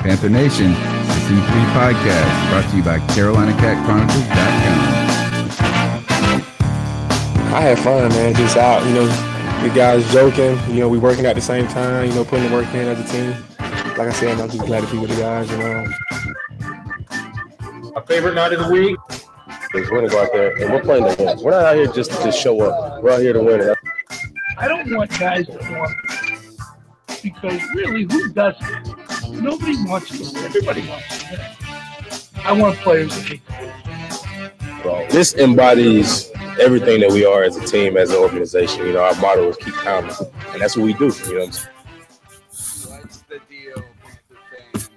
Panther Nation, the C3 podcast, brought to you by CarolinaCatChronicles.com. I had fun, man. Just out, the guys joking. We working at the same time. Putting the work in as a team. Like I said, I'm just glad to be with the guys. My favorite night of the week is we're going to go out there and we're playing to win. We're not out here just to show up. We're out here to win. I don't want guys to want because really, who doesn't? Nobody wants to win. Everybody wants to win. I want players to hate. Well, this embodies everything that we are as a team, as an organization. Our motto is keep pounding, and that's what we do. What's the deal, Panther fans?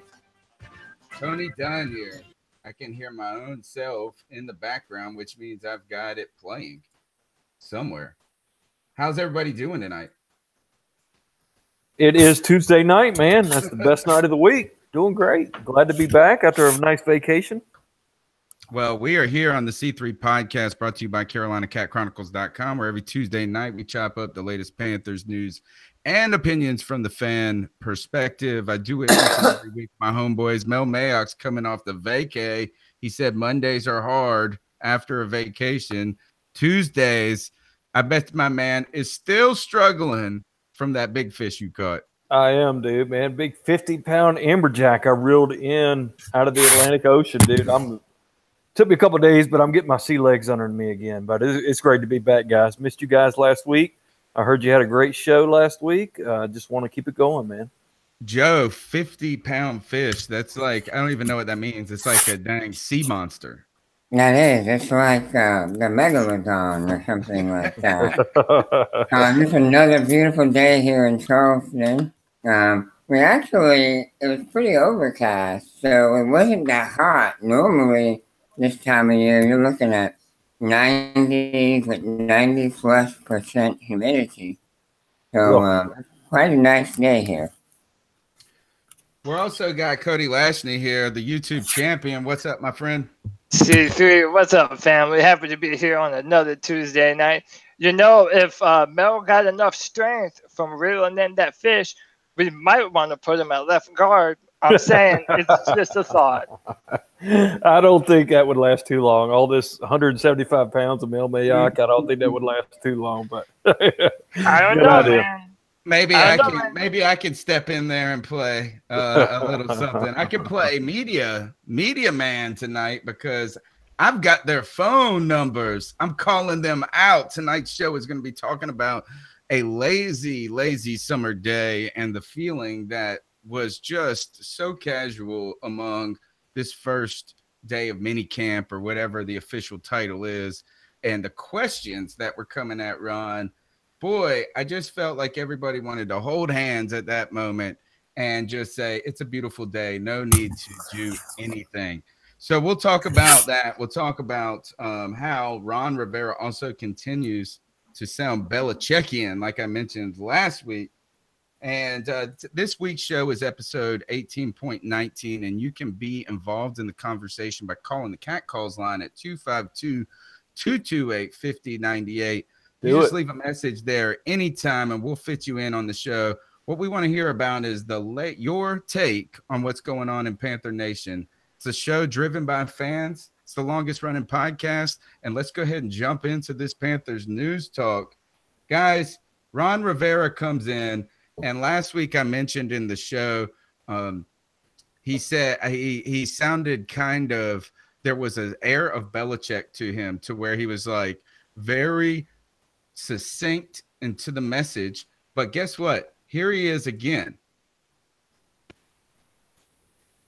Tony Dunn here. I can hear my own self in the background, which means I've got it playing somewhere. How's everybody doing tonight? It is Tuesday night, man. That's the best night of the week. Doing great. Glad to be back after a nice vacation. Well, we are here on the C3 podcast brought to you by CarolinaCatChronicles.com, where every Tuesday night we chop up the latest Panthers news and opinions from the fan perspective. I do it every week. My homeboys, Mel Mayock's coming off the vacay. He said Mondays are hard after a vacation. Tuesdays, I bet my man is still struggling from that big fish you caught. I am, dude, man. Big 50-pound amberjack I reeled in out of the Atlantic Ocean, dude. Took me a couple of days, but I'm getting my sea legs under me again. But it's great to be back, guys. Missed you guys last week. I heard you had a great show last week. Just want to keep it going, man. Joe, 50-pound fish. That's like, I don't even know what that means. It's like a dang sea monster. That is. It's like the megalodon or something like that. It's another beautiful day here in Charleston. It was pretty overcast, so it wasn't that hot. Normally, this time of year, you're looking at 90 with 90+% humidity. So, quite a nice day here. We're also got Cody Lashney here, the YouTube champion. What's up, my friend? C3, what's up, family? Happy to be here on another Tuesday night. If Mel got enough strength from reeling in that fish, we might want to put him at left guard. I'm saying it's just a thought. I don't think that would last too long. All this 175 pounds of Mel Mayock, I don't think that would last too long. But I don't know, man. Maybe I can step in there and play a little something. I can play media man tonight because I've got their phone numbers. I'm calling them out. Tonight's show is going to be talking about a lazy summer day and the feeling that was just so casual among this first day of mini camp or whatever the official title is, and the questions that were coming at Ron. Boy, I just felt like everybody wanted to hold hands at that moment and just say, it's a beautiful day. No need to do anything. So we'll talk about that. We'll talk about how Ron Rivera also continues to sound Belichickian, like I mentioned last week. And this week's show is episode 18.19, and you can be involved in the conversation by calling the Cat Calls line at 252-228-5098. You just leave a message there anytime, and we'll fit you in on the show. What we want to hear about is your take on what's going on in Panther Nation. It's a show driven by fans. It's the longest-running podcast, and let's go ahead and jump into this Panthers news talk. Guys, Ron Rivera comes in, and last week I mentioned in the show, he said he sounded kind of – there was an air of Belichick to him to where he was like very – succinct and to the message, but guess what? Here he is again.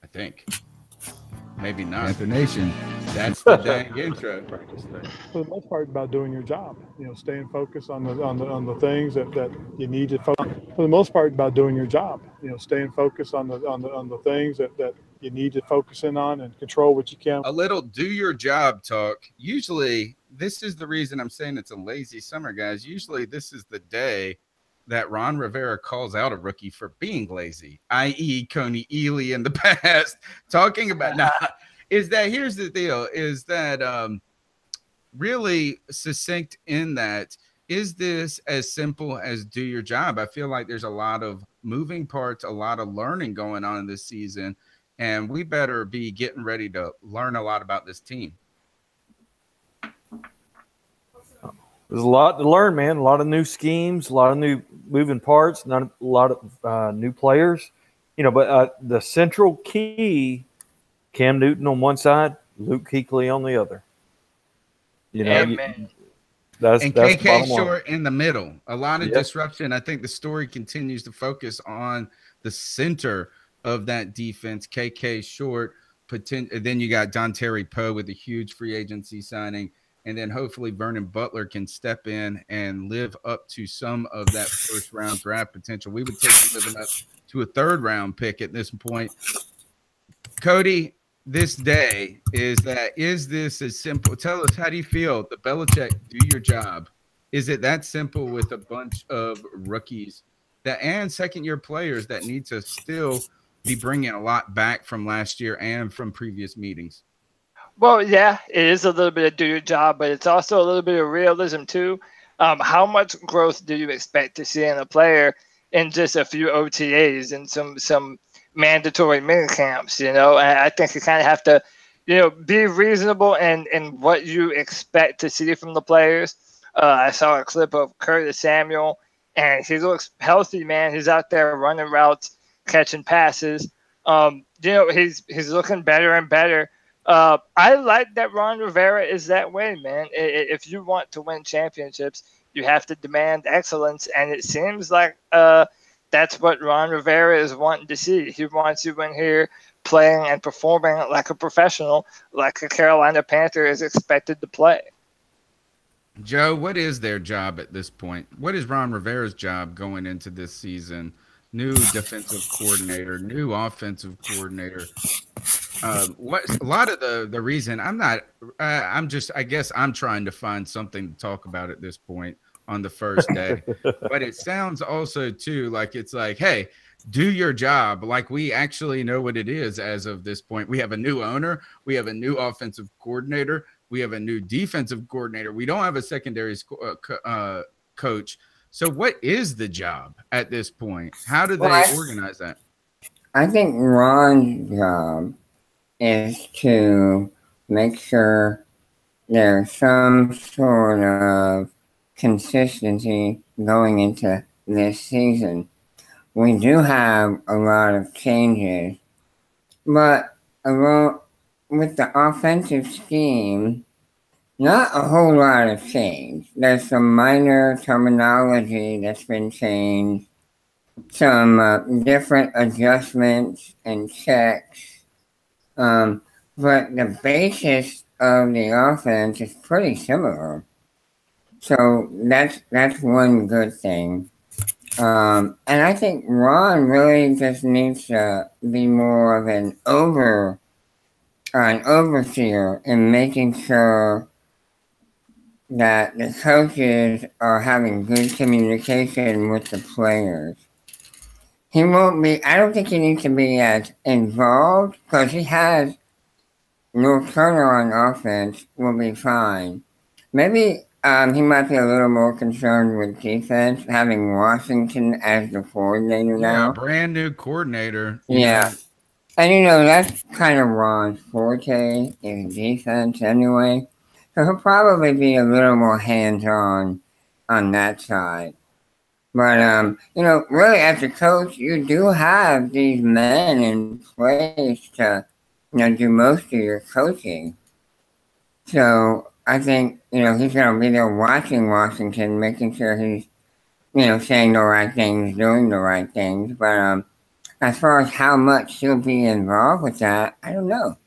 I think. Maybe not. Panther Nation. That's the dang intro. For the most part, about doing your job. Staying focused on the things that you need to focus. For the most part, about doing your job. Staying focused on the things that you need to focus in on and control what you can. A little do your job talk. Usually, this is the reason I'm saying it's a lazy summer, guys. Usually, this is the day that Ron Rivera calls out a rookie for being lazy, i.e. Coney Ely in the past, talking about is that here's the deal, is that really succinct in that, is this as simple as do your job? I feel like there's a lot of moving parts, a lot of learning going on in this season, and we better be getting ready to learn a lot about this team. There's a lot to learn, man. A lot of new schemes, a lot of new moving parts, a lot of new players. But the central key, Cam Newton on one side, Luke Kuechly on the other. That's KK Short in the middle. A lot of disruption. I think the story continues to focus on the center of that defense. KK Short. Then you got Don Terry Poe with a huge free agency signing. And then hopefully Vernon Butler can step in and live up to some of that first-round draft potential. We would take him living up to a third-round pick at this point. Cody, this day, is this as simple? Tell us, how do you feel? The Belichick, do your job. Is it that simple with a bunch of rookies and second-year players that need to still be bringing a lot back from last year and from previous meetings? Well, yeah, it is a little bit of do your job, but it's also a little bit of realism too. How much growth do you expect to see in a player in just a few OTAs and some mandatory mini camps? And I think you kind of have to, be reasonable in what you expect to see from the players. I saw a clip of Curtis Samuel, and he looks healthy, man. He's out there running routes, catching passes. He's looking better and better. I like that Ron Rivera is that way, man. If you want to win championships, you have to demand excellence, and it seems like that's what Ron Rivera is wanting to see. He wants you in here playing and performing like a professional, like a Carolina Panther is expected to play. Joe, what is their job at this point? What is Ron Rivera's job going into this season? New defensive coordinator, new offensive coordinator. A lot of the reason I guess I'm trying to find something to talk about at this point on the first day. But it sounds also too like it's like, hey, do your job. Like we actually know what it is as of this point. We have a new owner. We have a new offensive coordinator. We have a new defensive coordinator. We don't have a secondary coach. So what is the job at this point? How do they organize that? I think Ron's job is to make sure there's some sort of consistency going into this season. We do have a lot of changes, but with the offensive scheme, not a whole lot of change. There's some minor terminology that's been changed, some different adjustments and checks. But the basis of the offense is pretty similar. So that's one good thing. And I think Ron really just needs to be more of an overseer in making sure that the coaches are having good communication with the players. He won't be, I don't think he needs to be as involved because he has North Turner on offense will be fine. Maybe he might be a little more concerned with defense, having Washington as the coordinator now. Yeah, brand new coordinator. Yeah. And that's kind of Ron's forte is defense anyway. So he'll probably be a little more hands-on on that side. But, really as a coach, you do have these men in place to, do most of your coaching. So I think, he's going to be there watching Washington, making sure he's, saying the right things, doing the right things. But as far as how much he'll be involved with that, I don't know.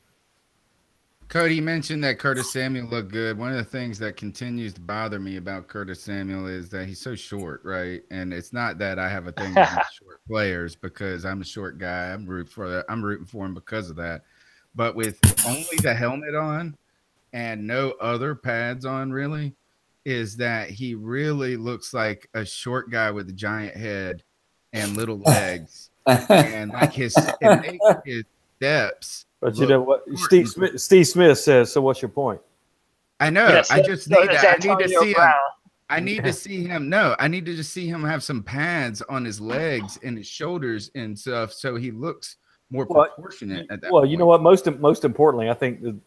Cody mentioned that Curtis Samuel looked good. One of the things that continues to bother me about Curtis Samuel is that he's so short, right? And it's not that I have a thing with short players because I'm a short guy. I'm rooting for him because of that. But with only the helmet on and no other pads on, really, is that he really looks like a short guy with a giant head and little legs, and like his steps. But you know what Steve Smith says. So what's your point? I know. Yes, I just need to see him. I need to see him. No, I need to just see him have some pads on his legs and his shoulders and stuff, so he looks more proportionate at that point. You know what? Most importantly, I think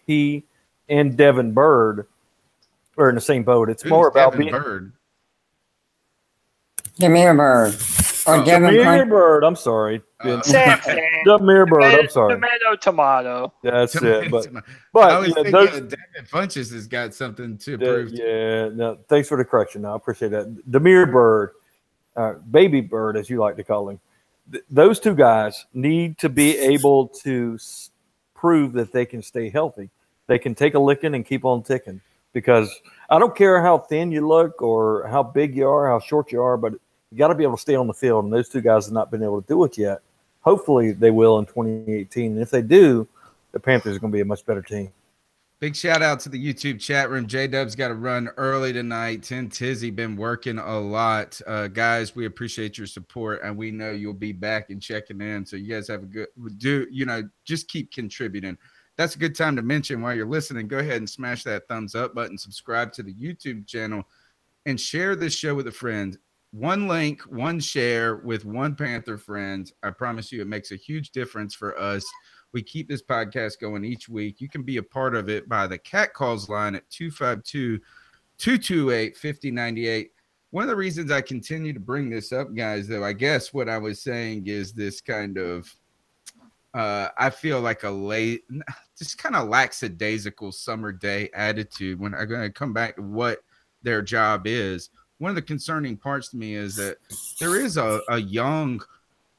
he and Devin Bird are in the same boat. It's more about Devin Bird. Demir Bird. Demir Bird. I'm sorry. Demir Bird. I'm sorry. Tomato. That's it. But I was thinking Devin Funches has got something to prove. Yeah. No, thanks for the correction. I appreciate that. Demir Bird, Baby Bird, as you like to call him. Those two guys need to be able to prove that they can stay healthy. They can take a licking and keep on ticking. Because I don't care how thin you look or how big you are, how short you are, but you got to be able to stay on the field. And those two guys have not been able to do it yet. Hopefully they will in 2018. And if they do, the Panthers are going to be a much better team. Big shout out to the YouTube chat room. J-Dub's got to run early tonight. Tim Tizzy been working a lot. Guys, we appreciate your support, and we know you'll be back and checking in. So you guys have a good just keep contributing. That's a good time to mention while you're listening. Go ahead and smash that thumbs up button, subscribe to the YouTube channel, and share this show with a friend. One link, one share with one Panther friend. I promise you it makes a huge difference for us. We keep this podcast going each week. You can be a part of it by the Cat Calls line at 252-228-5098. One of the reasons I continue to bring this up, guys, though, I guess what I was saying is this kind of I feel like just kind of lackadaisical summer day attitude when I'm going to come back to what their job is. One of the concerning parts to me is that there is a young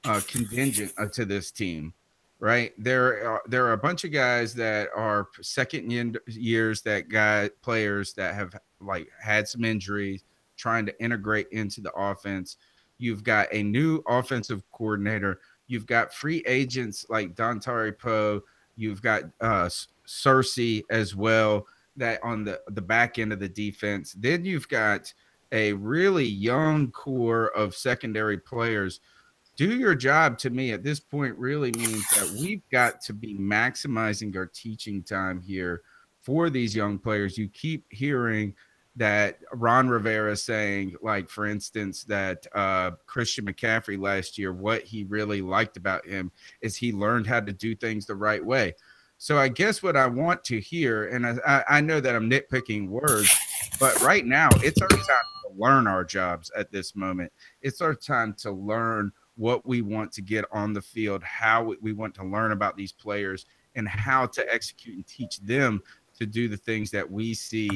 contingent to this team, right? There are a bunch of guys that are second years, players that have like had some injuries, trying to integrate into the offense. You've got a new offensive coordinator. You've got free agents like Dontari Poe. You've got Cersei as well, that on the back end of the defense. Then you've got a really young core of secondary players. Do your job, to me, at this point really means that we've got to be maximizing our teaching time here for these young players. You keep hearing that Ron Rivera saying, like, for instance, that Christian McCaffrey last year, what he really liked about him is he learned how to do things the right way. So I guess what I want to hear, and I know that I'm nitpicking words, but right now it's our time to learn our jobs at this moment. It's our time to learn what we want to get on the field, how we want to learn about these players, and how to execute and teach them to do the things that we see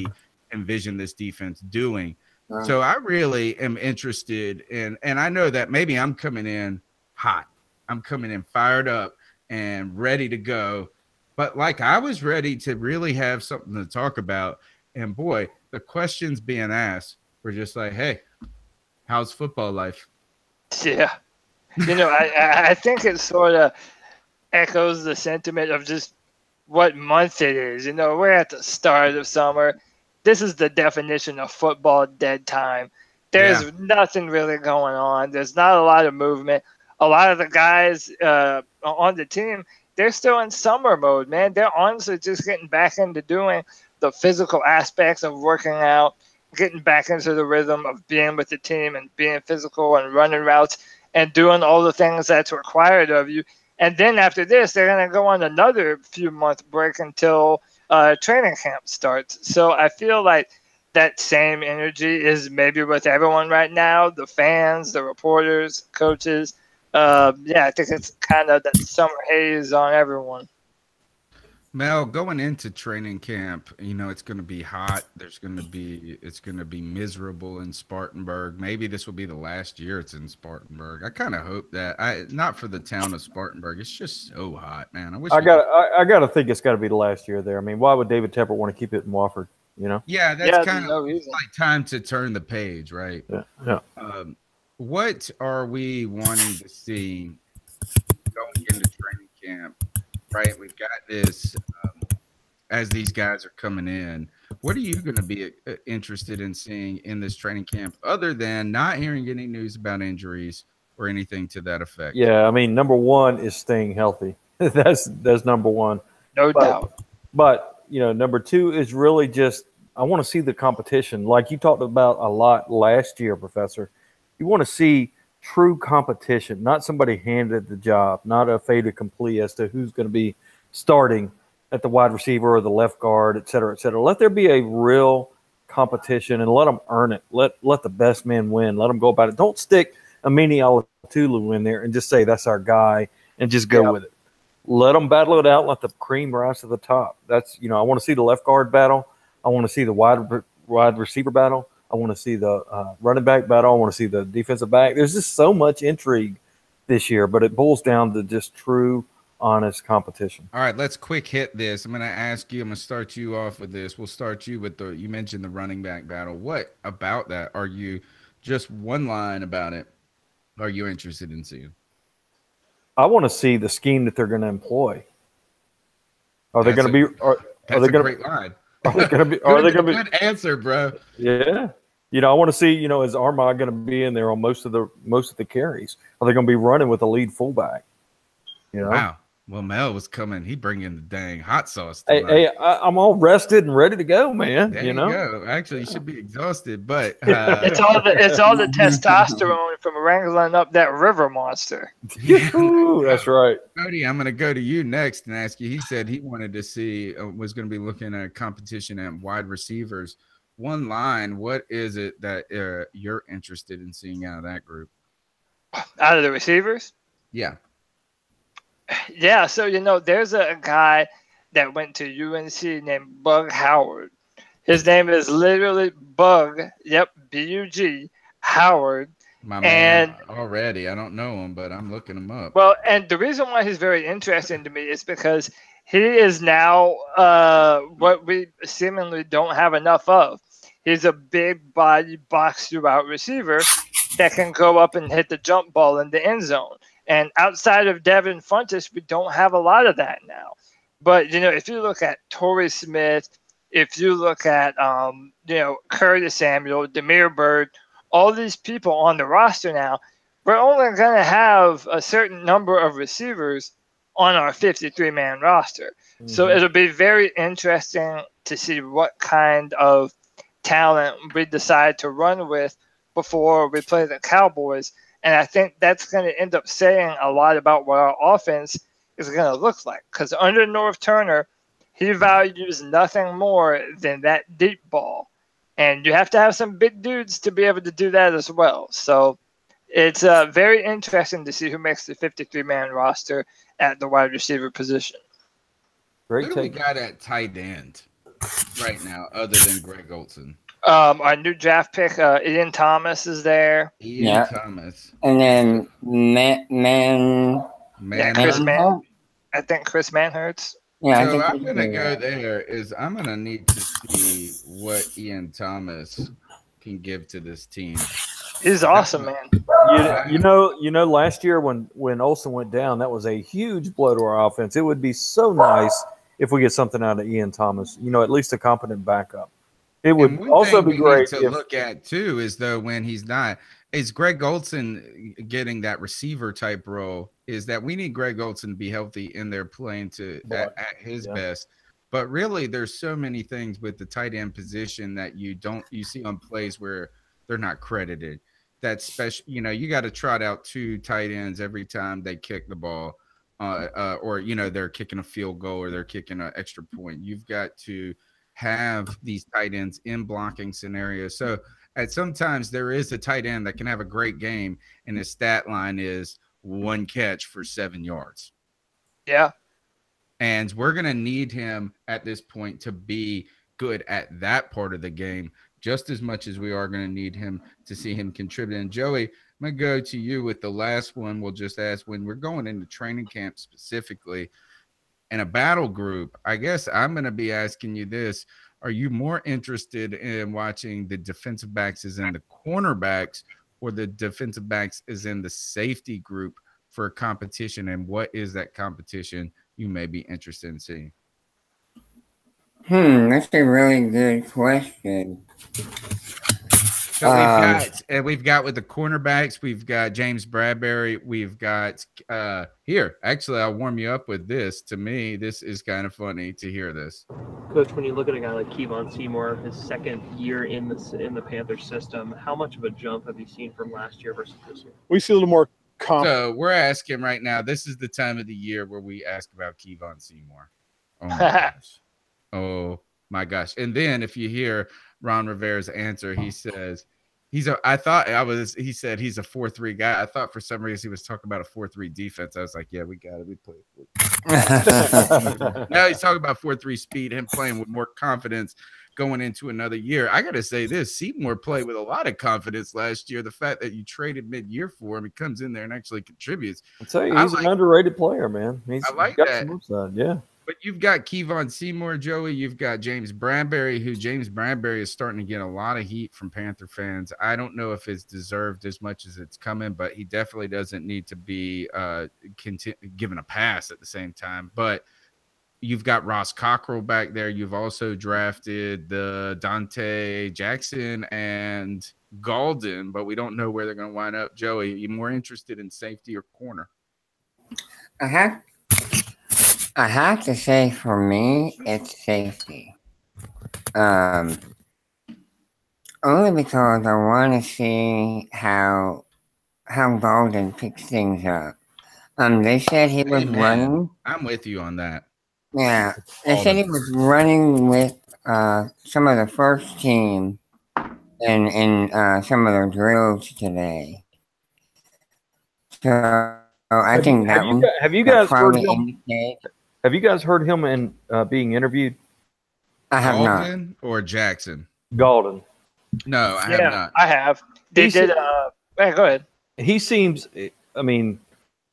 envision this defense doing. Wow. So I really am interested in, and I know that maybe I'm coming in hot. I'm coming in fired up and ready to go. But like, I was ready to really have something to talk about. And boy, the questions being asked were just like, hey, how's football life? Yeah. I think it sort of echoes the sentiment of just what month it is. We're at the start of summer. This is the definition of football dead time. There's nothing really going on. There's not a lot of movement. A lot of the guys on the team, they're still in summer mode, man. They're honestly just getting back into doing the physical aspects of working out, getting back into the rhythm of being with the team and being physical and running routes and doing all the things that's required of you. And then after this, they're going to go on another few-month break until training camp starts. So I feel like that same energy is maybe with everyone right now, the fans, the reporters, coaches. I think it's kind of that summer haze on everyone. Mel, going into training camp, it's going to be hot. It's going to be miserable in Spartanburg. Maybe this will be the last year it's in Spartanburg. I kind of hope that. Not for the town of Spartanburg. It's just so hot, man. I got to think it's got to be the last year there. I mean, why would David Tepper want to keep it in Wofford? Yeah, that's kind of like time to turn the page, right? Yeah. What are we wanting to see going into training camp? Right, we've got this as these guys are coming in. What are you going to be interested in seeing in this training camp, other than not hearing any news about injuries or anything to that effect? Yeah, I mean, number one is staying healthy. that's number one, no doubt. But number two is really just I want to see the competition, like you talked about a lot last year, Professor. You want to see true competition, not somebody handed the job, not a fait accompli as to who's going to be starting at the wide receiver or the left guard, et cetera, et cetera. Let there be a real competition and let them earn it. Let the best man win. Let them go about it. Don't stick a mini Alatulu in there and just say that's our guy and just go with it. Let them battle it out. Let the cream rise to the top. That's, I want to see the left guard battle. I want to see the wide receiver battle. I want to see the running back battle. I want to see the defensive back. There's just so much intrigue this year, but it boils down to just true, honest competition. All right, let's quick hit this. I'm going to ask you, I'm going to start you off with this. We'll start you with you mentioned the running back battle. What about that? Are you just one line about it? Are you interested in seeing? I want to see the scheme that they're going to employ. Are they going to be? Are they going to? Great line. Are they going to be? Are they going to be? Good answer, bro. Yeah. I want to see. Is Armagh going to be in there on most of the carries? Are they going to be running with a lead fullback? Wow. Well, Mel was coming. He bringing the dang hot sauce tonight. Hey, I'm all rested and ready to go, man. There you go. Actually, you should be exhausted, but it's all the testosterone from wrangling up that river monster. Ooh, that's right. Cody, I'm going to go to you next and ask you. He said he wanted to see was going to be looking at competition at wide receivers. One line. What is it that you're interested in seeing out of that group? Out of the receivers? Yeah. Yeah, so there's a guy that went to UNC named Bug Howard. His name is literally Bug. Yep, B-U-G Howard. My man, already, I don't know him, but I'm looking him up. Well, and the reason why he's very interesting to me is because he is now what we seemingly don't have enough of. He's a big body box throughout receiver that can go up and hit the jump ball in the end zone. And outside of Devin Funtis, we don't have a lot of that now. But, if you look at Torrey Smith, if you look at, Curtis Samuel, Demir Bird, all these people on the roster now, we're only going to have a certain number of receivers on our 53-man roster. Mm-hmm. So it'll be very interesting to see what kind of talent we decide to run with before we play the Cowboys. And I think that's going to end up saying a lot about what our offense is going to look like. Because under North Turner, he values nothing more than that deep ball. And you have to have some big dudes to be able to do that as well. So it's very interesting to see who makes the 53-man roster at the wide receiver position. Great take. Who do we got at tight end right now other than Greg Olsen? Our new draft pick, Ian Thomas, is there. Ian Thomas. And then Chris I think Chris Manhertz. Yeah, so I'm going to go there. I'm going to need to see what Ian Thomas can give to this team. He's awesome, man. Last year when Olsen went down, that was a huge blow to our offense. It would be so nice if we get something out of Ian Thomas, at least a competent backup. It would also be great to look at too is though when he's not is Greg Olsen getting that receiver type role is that we need Greg Olsen to be healthy in there playing at his best. But really there's so many things with the tight end position that you see on plays where they're not credited. That's special, you got to trot out two tight ends every time they kick the ball or they're kicking a field goal or they're kicking an extra point. You've got to have these tight ends in blocking scenarios. So sometimes there is a tight end that can have a great game and his stat line is 1 catch for 7 yards. Yeah. And we're going to need him at this point to be good at that part of the game just as much as we are going to need him to see him contribute. And Joey, I'm going to go to you with the last one. We'll just ask when we're going into training camp specifically, in a battle group, I guess I'm going to be asking you this. Are you more interested in watching the defensive backs as in the cornerbacks or the defensive backs as in the safety group for a competition? And what is that competition you may be interested in seeing? That's a really good question. So we've got with the cornerbacks, we've got James Bradbury, we've got here. Actually, I'll warm you up with this. To me, this is kind of funny to hear this. Coach, when you look at a guy like Kevon Seymour, his second year in the Panthers system, how much of a jump have you seen from last year versus this year? We see a little more So we're asking right now. This is the time of the year where we ask about Kevon Seymour. Oh my gosh. Oh my gosh. And then if you hear Ron Rivera's answer, he says he said he's a 4-3 guy. I thought for some reason he was talking about a 4-3 defense. I was like, yeah, we got it. We play. Now he's talking about 4-3 speed, him playing with more confidence going into another year. I got to say this, Seymour played with a lot of confidence last year. The fact that you traded mid-year for him, he comes in there and actually contributes. I'll tell you, he's an underrated player, man. I like got that. Some upside, yeah. But you've got Kevon Seymour, Joey. You've got James Bradbury, who James Bradbury is starting to get a lot of heat from Panther fans. I don't know if it's deserved as much as it's coming, but he definitely doesn't need to be given a pass at the same time. But you've got Ross Cockrell back there. You've also drafted the Dante Jackson and Galden, but we don't know where they're going to wind up. Joey, are you more interested in safety or corner? I have to say, for me, it's safety. Only because I want to see how Galden picks things up. They said he was running. I'm with you on that. Yeah, they said he was running with some of the first team in some of the drills today. So I think that one. Have you guys heard him? Have you guys heard him in being interviewed? I have Galden not. Or Jackson? Galden. No, I have not. I have. They did. Go ahead. He seems. I mean,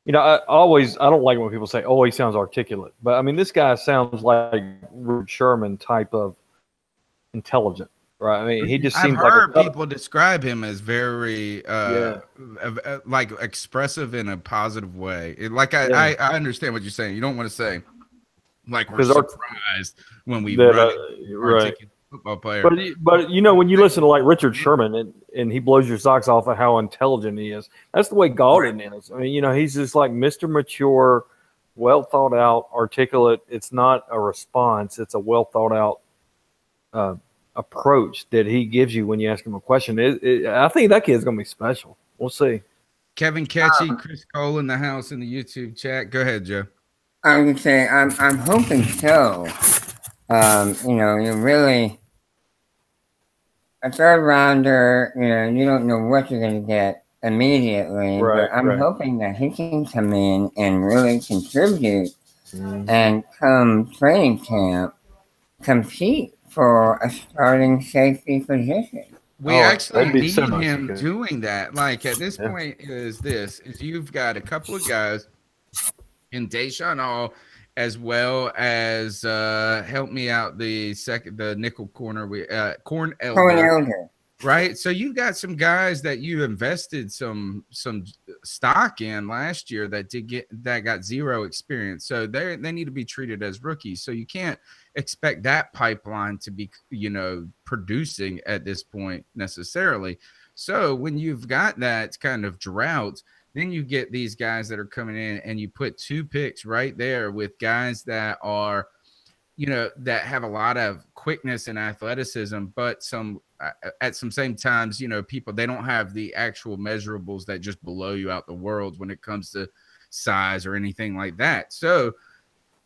you know, I don't like when people say, "Oh, he sounds articulate," but I mean, this guy sounds like Richard Sherman type of intelligent, right? I mean, he just seems like. I've heard people describe him as very, like expressive in a positive way. I understand what you're saying. You don't want to say, like, we're surprised when we run right. Football player. But you know, when you listen to like Richard Sherman and he blows your socks off of how intelligent he is, that's the way Galden is. I mean, you know, he's just like Mr. Mature, well thought out, articulate. It's not a response; it's a well thought out approach that he gives you when you ask him a question. I think that kid's gonna be special. We'll see. Kevin Catchy, Chris Cole in the house in the YouTube chat. Go ahead, Joe. I would say I'm hoping so. You know, you really a third rounder, you know, you don't know what you're going to get immediately, but I'm hoping that he can come in and really contribute and come training camp, compete for a starting safety position. We actually need him doing that. Like at this point is you've got a couple of guys in Deshaun Hall, as well as help me out the nickel corner Corn Elder. Right. So you've got some guys that you invested some stock in last year that got zero experience. So they need to be treated as rookies. So you can't expect that pipeline to be, you know, producing at this point necessarily. So when you've got that kind of drought, then you get these guys that are coming in and you put 2 picks right there with guys that are, you know, that have a lot of quickness and athleticism, but at some same times, you know, they don't have the actual measurables that just blow you out the world when it comes to size or anything like that. So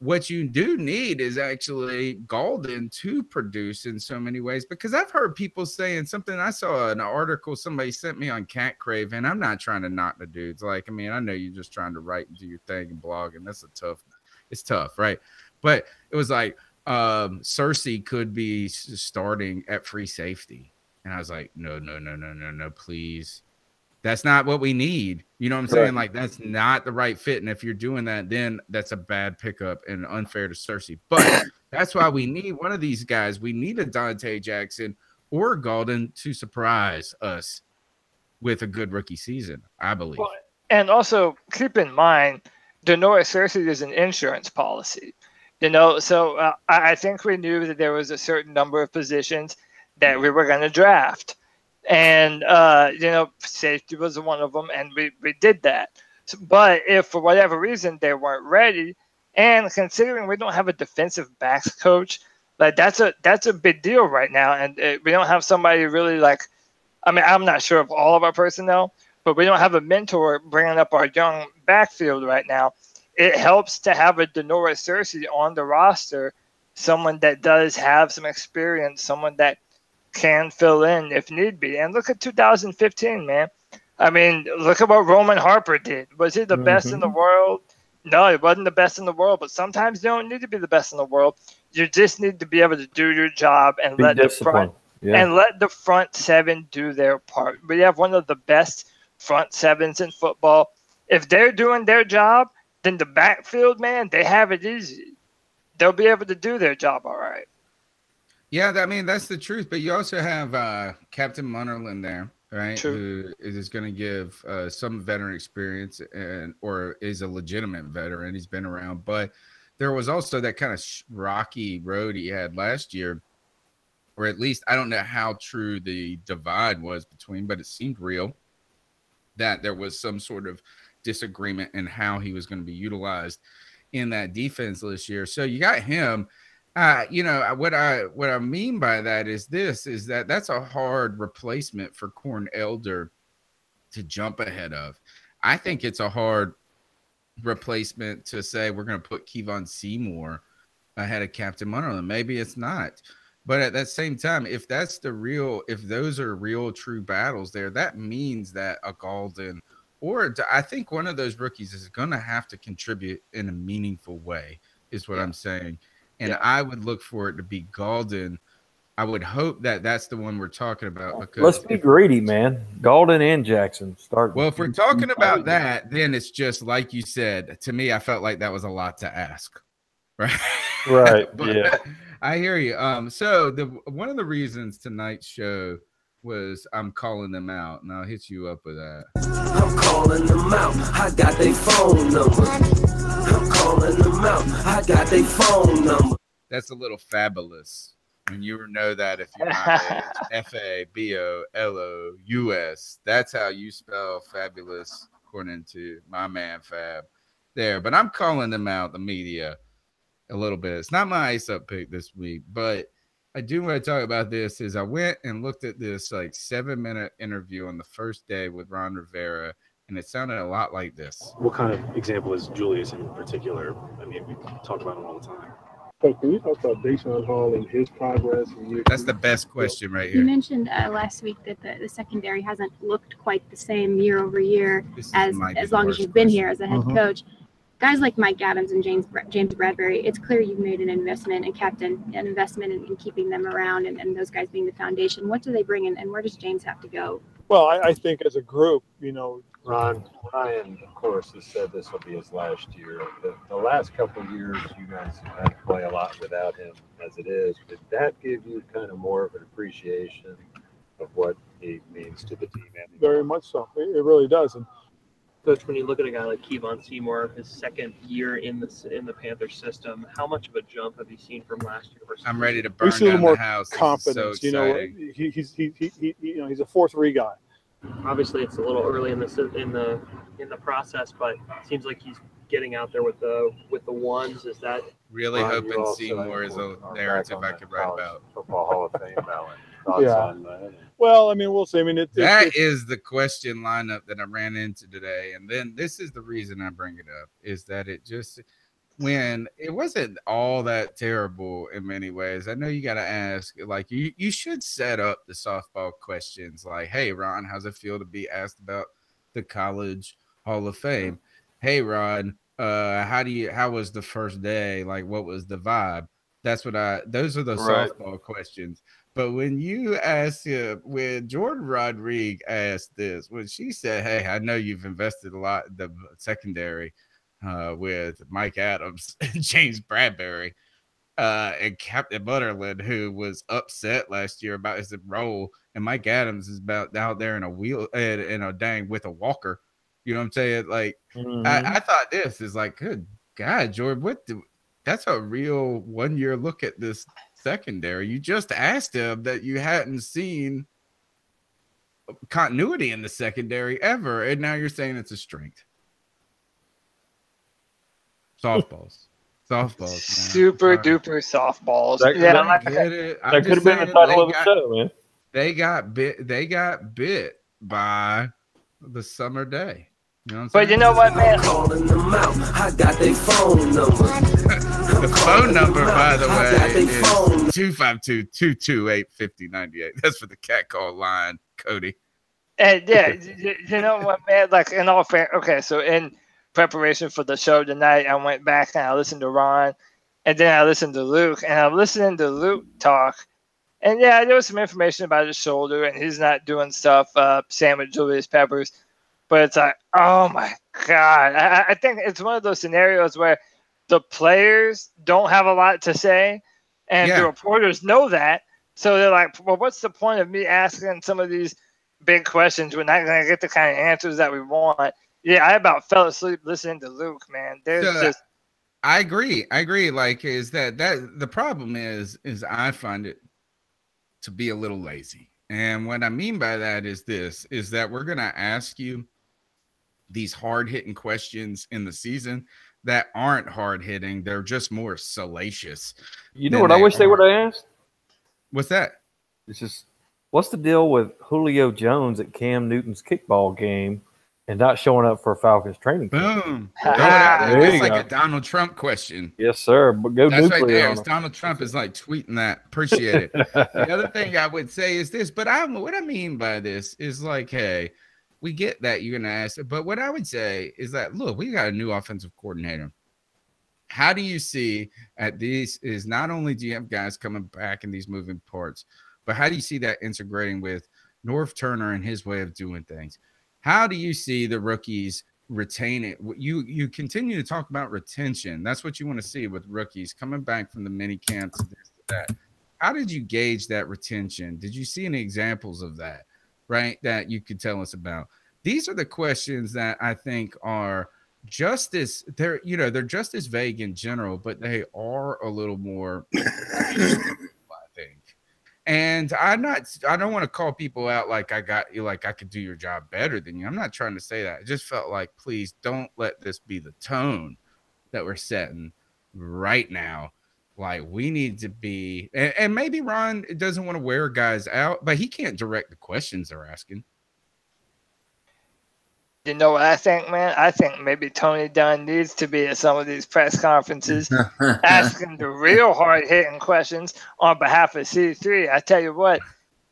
what you do need is actually Galden to produce in so many ways, because I've heard people saying something. I saw an article somebody sent me on Cat Crave, and I'm not trying to knock the dudes. Like, I mean, I know you're just trying to write and do your thing and blog, and it's tough, right? But it was like Cersei could be starting at free safety. And I was like, no, please. That's not what we need. You know what I'm saying? Like, that's not the right fit. And if you're doing that, then that's a bad pickup and unfair to Cersei. But that's why we need one of these guys. We need a Dante Jackson or Galden to surprise us with a good rookie season, I believe. Well, and also keep in mind, Denora Cersei is an insurance policy. You know, so I think we knew that there was a certain number of positions that we were going to draft. And safety was one of them, and we did that. But if for whatever reason they weren't ready, and considering we don't have a defensive backs coach, like that's a big deal right now, and we don't have somebody really like. I mean, I'm not sure of all of our personnel, but we don't have a mentor bringing up our young backfield right now. It helps to have a Denora Cersei on the roster, someone that does have some experience, someone that can fill in if need be. And look at 2015, man. I mean, look at what Roman Harper did. Was he the best in the world? No, he wasn't the best in the world, but sometimes you don't need to be the best in the world. You just need to be able to do your job and let the front seven do their part. We have one of the best front sevens in football. If they're doing their job, then the backfield, man, they have it easy. They'll be able to do their job all right. Yeah, I mean, that's the truth. But you also have Captain Munnerlin there, right? True. Who is going to give some veteran experience or is a legitimate veteran. He's been around. But there was also that kind of rocky road he had last year, or at least I don't know how true the divide was between, but it seemed real that there was some sort of disagreement in how he was going to be utilized in that defense this year. So you got him. What I mean by that is that's a hard replacement for Corn Elder to jump ahead of. I think it's a hard replacement to say we're going to put Kevon Seymour ahead of Captain Munnerlin. Maybe it's not. But at that same time, if those are real true battles there, that means that a Galden I think one of those rookies is going to have to contribute in a meaningful way, is what I'm saying. And I would look for it to be Galden. I would hope that that's the one we're talking about. Because let's be greedy, man. Galden and Jackson start. Well, if we're talking about that, then it's just like you said. To me, I felt like that was a lot to ask. Right. Right. But yeah. I hear you. So one of the reasons tonight's show was I'm calling them out, and I'll hit you up with that. I'm calling them out. I got their phone number. I'm calling them out. I got their phone number. That's a little fabulous. And you know that if you're my age. Fabolous. That's how you spell fabulous, according to my man Fab there. But I'm calling them out, the media, a little bit. It's not my ice up pick this week, but I do want to talk about this. Is I went and looked at this like 7-minute interview on the first day with Ron Rivera, and it sounded a lot like this. What kind of example is Julius in particular? I mean, we talk about him all the time. So can you talk about Deshaun Hall and his progress? That's the best question right here. You mentioned last week that the secondary hasn't looked quite the same year over year as long as you've been here as a head coach. Guys like Mike Adams and James Bradbury, it's clear you've made an investment and kept an investment in keeping them around and those guys being the foundation. What do they bring in, and where does James have to go? Well, I think as a group, Ron, Ryan, of course, has said this will be his last year. The last couple of years, you guys have had to play a lot without him as it is. Did that give you kind of more of an appreciation of what he means to the team? Very much so. It really does. And Coach, when you look at a guy like Kevon Seymour, his second year in the Panthers system, how much of a jump have you seen from last year versus? I'm ready to burn down the house. Confidence, so he's a 4-3 guy. Obviously, it's a little early in the process, but it seems like he's getting out there with the ones. Is that really hoping Seymour is a narrative I could write about? Football Hall of Fame ballot. Thoughts on that? Well, I mean, we'll see. I mean, that is the question lineup that I ran into today, and then this is the reason I bring it up is that when it wasn't all that terrible in many ways. I know you got to ask, like you should set up the softball questions, like, "Hey, Ron, how's it feel to be asked about the College Hall of Fame? Hey, Ron, how was the first day? Like, what was the vibe?" Those are the softball questions. But when you ask when Jordan Rodriguez asked this, when she said, "Hey, I know you've invested a lot in the secondary with Mike Adams and James Bradbury and Captain Butterland, who was upset last year about his role, and Mike Adams is about out there in with a walker." You know what I'm saying? Like, I thought this is like, good God, Jordan, that's a real 1-year look at this secondary. You just asked him that you hadn't seen continuity in the secondary ever, and now you're saying it's a strength. Softballs. Softballs, man. Super duper softballs. I get it. That could have been the title of the show, man. They got bit by the summer day. You know what I'm saying? But you know what, man? Calling them out. I got their phone number. The phone number, by the way, is 252-228-5098. That's for the cat call line, Cody. And yeah, you know what, man? Like, in all fair, okay, so in preparation for the show tonight, I went back and I listened to Ron, and then I listened to Luke, and I'm listening to Luke talk. And yeah, there was some information about his shoulder, and he's not doing stuff, Sam with Julius Peppers. But it's like, oh my God. I think it's one of those scenarios where the players don't have a lot to say, and the reporters know that. So they're like, well, what's the point of me asking some of these big questions? We're not going to get the kind of answers that we want. Yeah, I about fell asleep listening to Luke, man. I agree. Like, is that the problem is I find it to be a little lazy. And what I mean by that is that we're going to ask you these hard-hitting questions in the season that aren't hard-hitting. They're just more salacious. You know what I wish they would have asked? What's that? It's just, what's the deal with Julio Jones at Cam Newton's kickball game and not showing up for Falcons training camp? Boom. It's like a Donald Trump question. Yes, sir. But go That's nuclear right there. on him. Donald Trump is like tweeting that. Appreciate it. The other thing I would say is this, but what I mean by this is like, hey, we get that you're going to ask it, but what I would say is that, look, we got a new offensive coordinator. How do you see at these is not only do you have guys coming back in these moving parts, but how do you see that integrating with Norv Turner and his way of doing things? How do you see the rookies retaining? You continue to talk about retention. That's what you want to see with rookies coming back from the mini camps. That. How did you gauge that retention? Did you see any examples of that, right, that you could tell us about? These are the questions that I think are just as they're just as vague in general, but they are a little more, I think. And I don't want to call people out like I got you, like I could do your job better than you. I'm not trying to say that. I just felt like, please don't let this be the tone that we're setting right now. Like, we need to be, and maybe Ron doesn't want to wear guys out, but he can't direct the questions they're asking. You know what I think, man? I think maybe Tony Dunn needs to be at some of these press conferences asking the real hard-hitting questions on behalf of C3. I tell you what,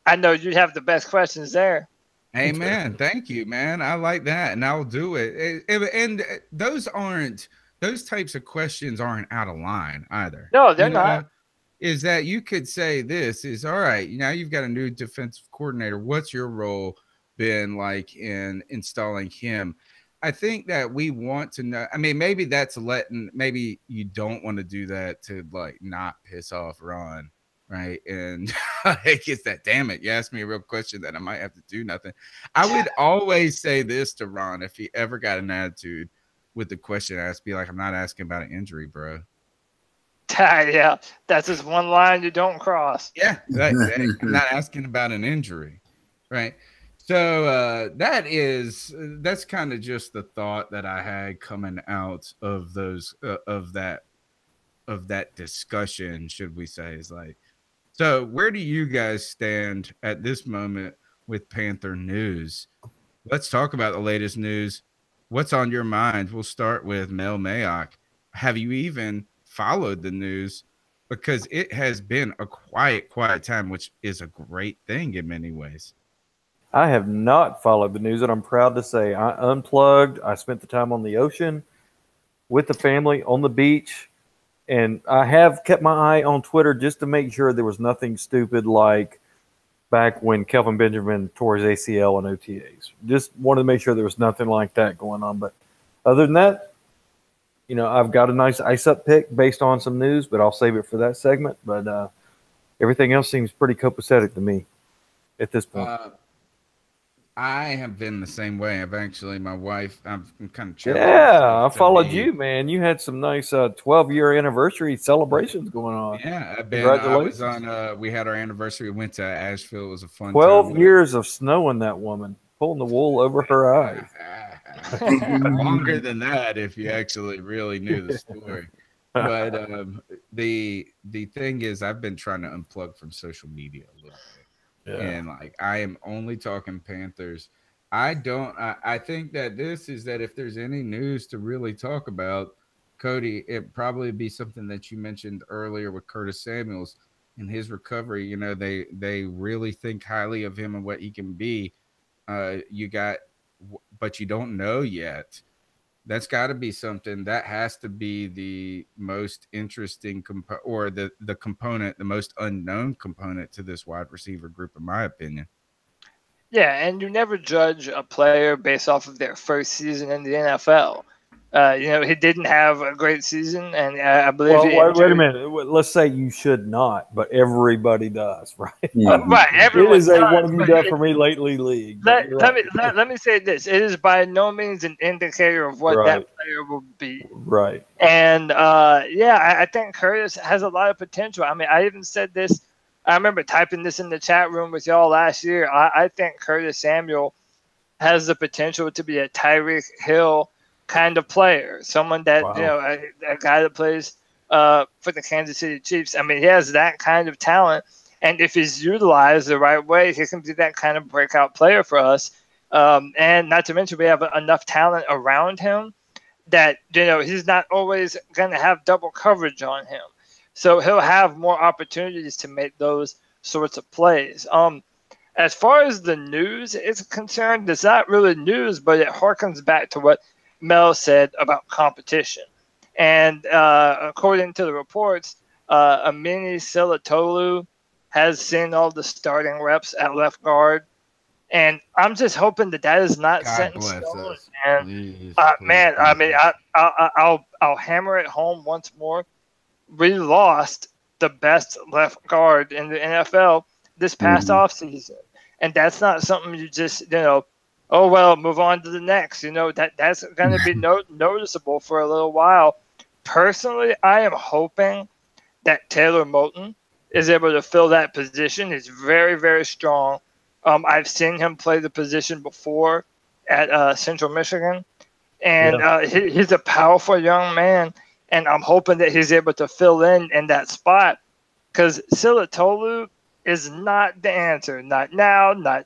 I know you'd have the best questions there. Amen. Thank you, man. I like that, and I'll do it. And those types of questions aren't out of line either. No, they're not. Is that you could say this is, all right, now you've got a new defensive coordinator. What's your role been like in installing him? I think that we want to know. I mean, maybe maybe you don't want to do that to like not piss off Ron, right? And it gets that, damn it, you asked me a real question that I might have to do nothing. I would always say this to Ron if he ever got an attitude with the question asked, be like, I'm not asking about an injury, bro. Yeah, that's just one line you don't cross. Yeah, I'm not asking about an injury, right? So that's kind of just the thought that I had coming out of those of that discussion, should we say, is like, so where do you guys stand at this moment with Panther news? Let's talk about the latest news. What's on your mind? We'll start with Mel Mayock. Have you even followed the news? Because it has been a quiet time, which is a great thing in many ways. I have not followed the news, and I'm proud to say I unplugged. I spent the time on the ocean with the family on the beach, and I have kept my eye on Twitter just to make sure there was nothing stupid like back when Kelvin Benjamin tore his ACL in OTAs. Just wanted to make sure there was nothing like that going on. But other than that, I've got a nice ice-up pick based on some news, but I'll save it for that segment. But everything else seems pretty copacetic to me at this point. I have been the same way. I've actually, my wife, I'm kind of Yeah, I followed you, man. You had some nice 12-year anniversary celebrations going on. Yeah, I was Congratulations. on. We had our anniversary. We went to Asheville. It was a fun 12 time. years of snowing that woman, pulling the wool over her eyes. Longer than that, if you actually really knew the story. But the thing is, I've been trying to unplug from social media a little bit. Yeah. And like I am only talking Panthers. I think that this is that if there's any news to really talk about, Cody, it probably be something that you mentioned earlier with Curtis Samuels and his recovery. You know, they really think highly of him and what he can be. But you don't know yet. That's got to be something that has to be the most interesting or the component, the most unknown component to this wide receiver group, in my opinion. Yeah, and you never judge a player based off of their first season in the NFL. He didn't have a great season, and I believe. Well, wait a minute. Let's say you should not, but everybody does, right? Right, everyone it is does, one of you done for me lately league. Let me say this: it is by no means an indicator of what that player will be. Right. And I think Curtis has a lot of potential. I mean, I even said this. I remember typing this in the chat room with y'all last year. I think Curtis Samuel has the potential to be a Tyreek Hill kind of player, someone that a guy that plays for the Kansas City Chiefs. I mean, he has that kind of talent, and if he's utilized the right way, he can be that kind of breakout player for us. And not to mention, we have enough talent around him that he's not always going to have double coverage on him, so he'll have more opportunities to make those sorts of plays. As far as the news is concerned, it's not really news, but it harkens back to what Mel said about competition. And according to the reports, Amini Silatolu has seen all the starting reps at left guard. And I'm just hoping that is not set in stone. And man, I mean, I'll hammer it home once more. We lost the best left guard in the NFL this past offseason. And that's not something you just, oh, well, move on to the next. That's going to be noticeable for a little while. Personally, I am hoping that Taylor Moton is able to fill that position. He's very, very strong. I've seen him play the position before at Central Michigan. And he's a powerful young man. And I'm hoping that he's able to fill in that spot, because Silatolu is not the answer. Not now, not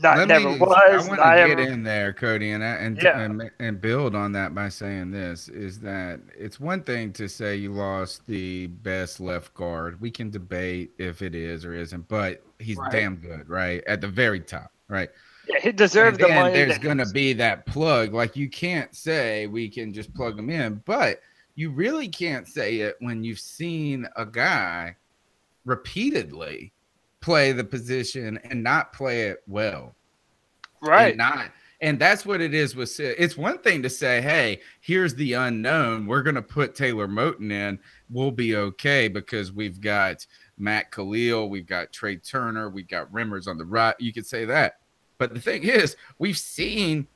never was. I want to get in there, Cody, and build on that by saying this, is that it's one thing to say you lost the best left guard. We can debate if it is or isn't, but he's damn good, right? At the very top, right? Yeah, he deserves the money. There's going to be that plug. Like, you can't say we can just plug him in, but you really can't say it when you've seen a guy repeatedly play the position and not play it well. Right. And that's what it is with it's one thing to say, hey, here's the unknown. We're going to put Taylor Moton in. We'll be okay because we've got Matt Khalil, we've got Trey Turner, we've got Rimmers on the right. You could say that. But the thing is, we've seen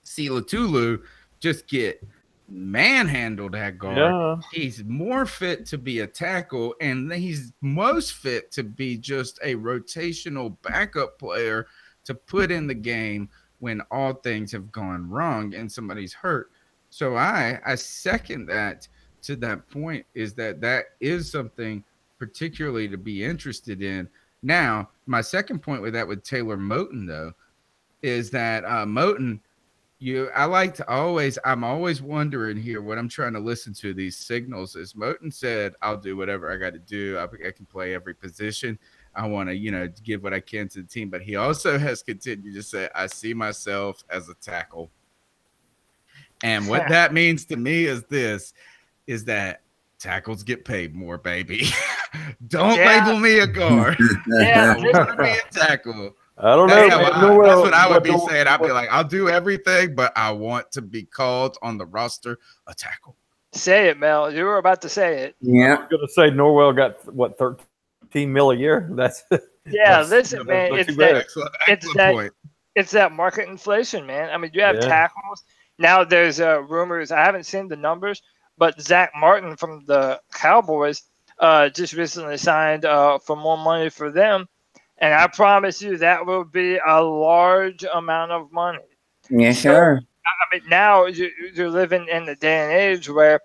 Silatolu just get manhandled at guard. Yeah. He's more fit to be a tackle, and he's most fit to be just a rotational backup player to put in the game when all things have gone wrong and somebody's hurt. So I second that to that point, is that is something particularly to be interested in. Now, my second point with that with Taylor Moton, though, is that Moton, I'm always wondering here what I'm trying to listen to these signals is Moton said, I'll do whatever I got to do. I can play every position. I want to, give what I can to the team. But he also has continued to say, I see myself as a tackle. And what that means to me is that tackles get paid more, baby. Don't label me a guard. I want to be a tackle. I don't know. That's what I would be saying. I'd be like, I'll do everything, but I want to be called on the roster a tackle. Say it, Mel. You were about to say it. Yeah. I'm going to say Norwell got, what, 13 mil a year? That's listen, man. It's that point. it's that market inflation, man. I mean, you have tackles. Now there's rumors. I haven't seen the numbers, but Zach Martin from the Cowboys just recently signed for more money for them. And I promise you that will be a large amount of money. Yes, sir. I mean, now you're living in the day and age where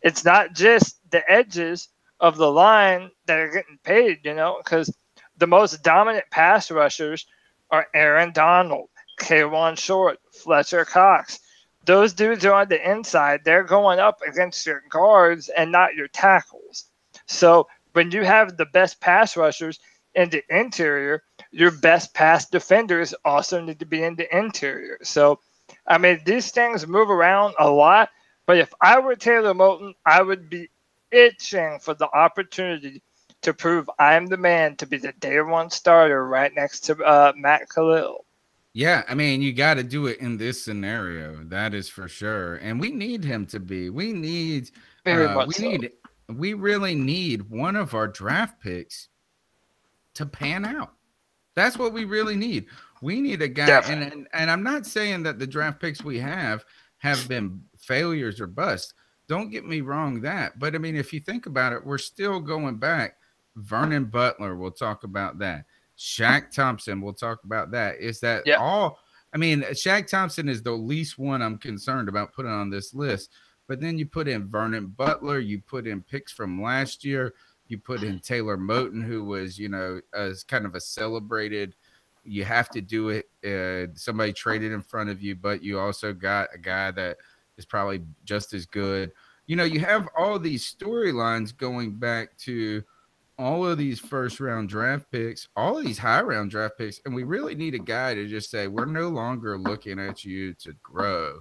it's not just the edges of the line that are getting paid, because the most dominant pass rushers are Aaron Donald, K'Wan Short, Fletcher Cox. Those dudes are on the inside. They're going up against your guards and not your tackles. So when you have the best pass rushers in the interior, your best pass defenders also need to be in the interior. So, I mean, these things move around a lot. But if I were Taylor Moton, I would be itching for the opportunity to prove I'm the man to be the day one starter right next to Matt Khalil. Yeah, I mean, you got to do it in this scenario. That is for sure. And we need him to be. We need we really need one of our draft picks to pan out. That's what we really need. We need a guy, and I'm not saying that the draft picks we have been failures or busts. Don't get me wrong but I mean, if you think about it, we're still going back. Vernon Butler, we'll talk about that. Shaq Thompson, we'll talk about that. Is that all? I mean, Shaq Thompson is the least one I'm concerned about putting on this list. But then you put in Vernon Butler, you put in picks from last year, you put in Taylor Moton, who was, as kind of a celebrated, you have to do it. Somebody traded in front of you, but you also got a guy that is probably just as good. You have all these storylines going back to all of these first-round draft picks, all of these high-round draft picks, and we really need a guy to just say, we're no longer looking at you to grow.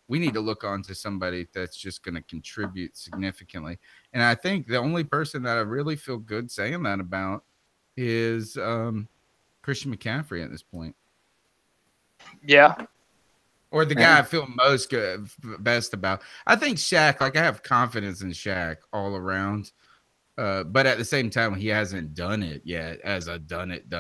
We need to look on to somebody that's just going to contribute significantly. And I think the only person that I really feel good saying that about is Christian McCaffrey at this point. Yeah. Or the guy I feel best about. I think Shaq, I have confidence in Shaq all around. But at the same time, he hasn't done it yet as a done it.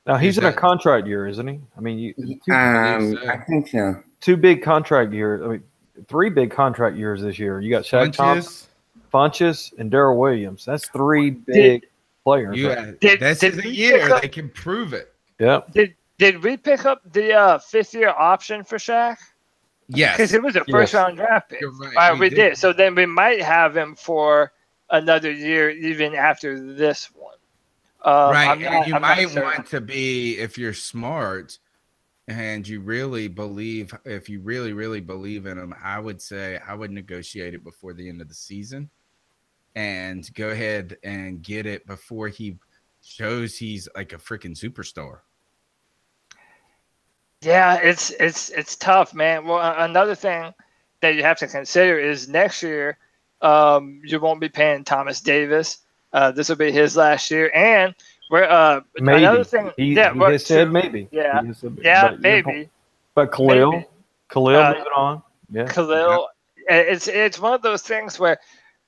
Now he's in a contract year, isn't he? I mean, I think so. 2 big contract years. I mean, 3 big contract years this year. You got Shaq Thompson, Funchess, and Darrell Williams. That's 3 big players. This is a year they can prove it. Yeah. Did we pick up the 5th-year option for Shaq? Yes. Because it was a first-round draft pick. You're right. All right, we did. So then we might have him for another year even after this one. Right. You might want to be, if you're smart and you really believe, if you really, really believe in him, I would say I would negotiate it before the end of the season and go ahead and get it before he shows he's like a freaking superstar. Yeah, it's tough, man. Well, another thing that you have to consider is next year you won't be paying Thomas Davis. This will be his last year, and we're maybe. Another thing. He has said maybe. Yeah, but, maybe. But Khalil maybe. moving on. Yeah, Khalil. It's one of those things where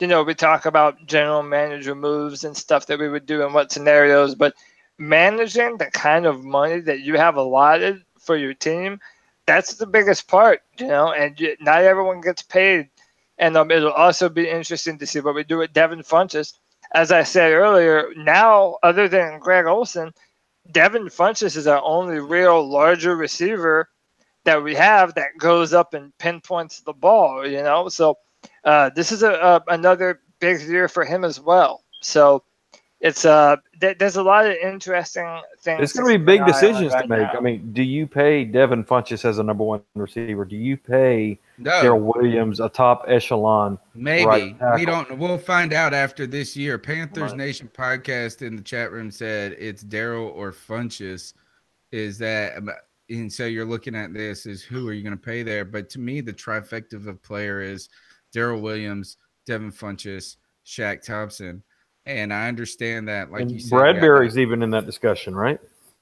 we talk about general manager moves and stuff that we would do in what scenarios, but managing the kind of money that you have allotted for your team, that's the biggest part, and not everyone gets paid. And it'll also be interesting to see what we do with Devin Funchess. As I said earlier, now, other than Greg Olsen, Devin Funchess is our only real larger receiver that we have that goes up and pinpoints the ball, So this is another big year for him as well. So it's there's a lot of interesting things. It's going to be big decisions to make. I mean, do you pay Devin Funchess as a number 1 receiver? Do you pay Darrell Williams a top echelon? Maybe we don't. We'll find out after this year. Panthers Nation podcast in the chat room said it's Darrell or Funchess. Is that? And so you're looking at this as who are you going to pay there? But to me, the trifecta of a player is Darrell Williams, Devin Funchess, Shaq Thompson. And I understand that, like you said, Bradbury's even in that discussion, right?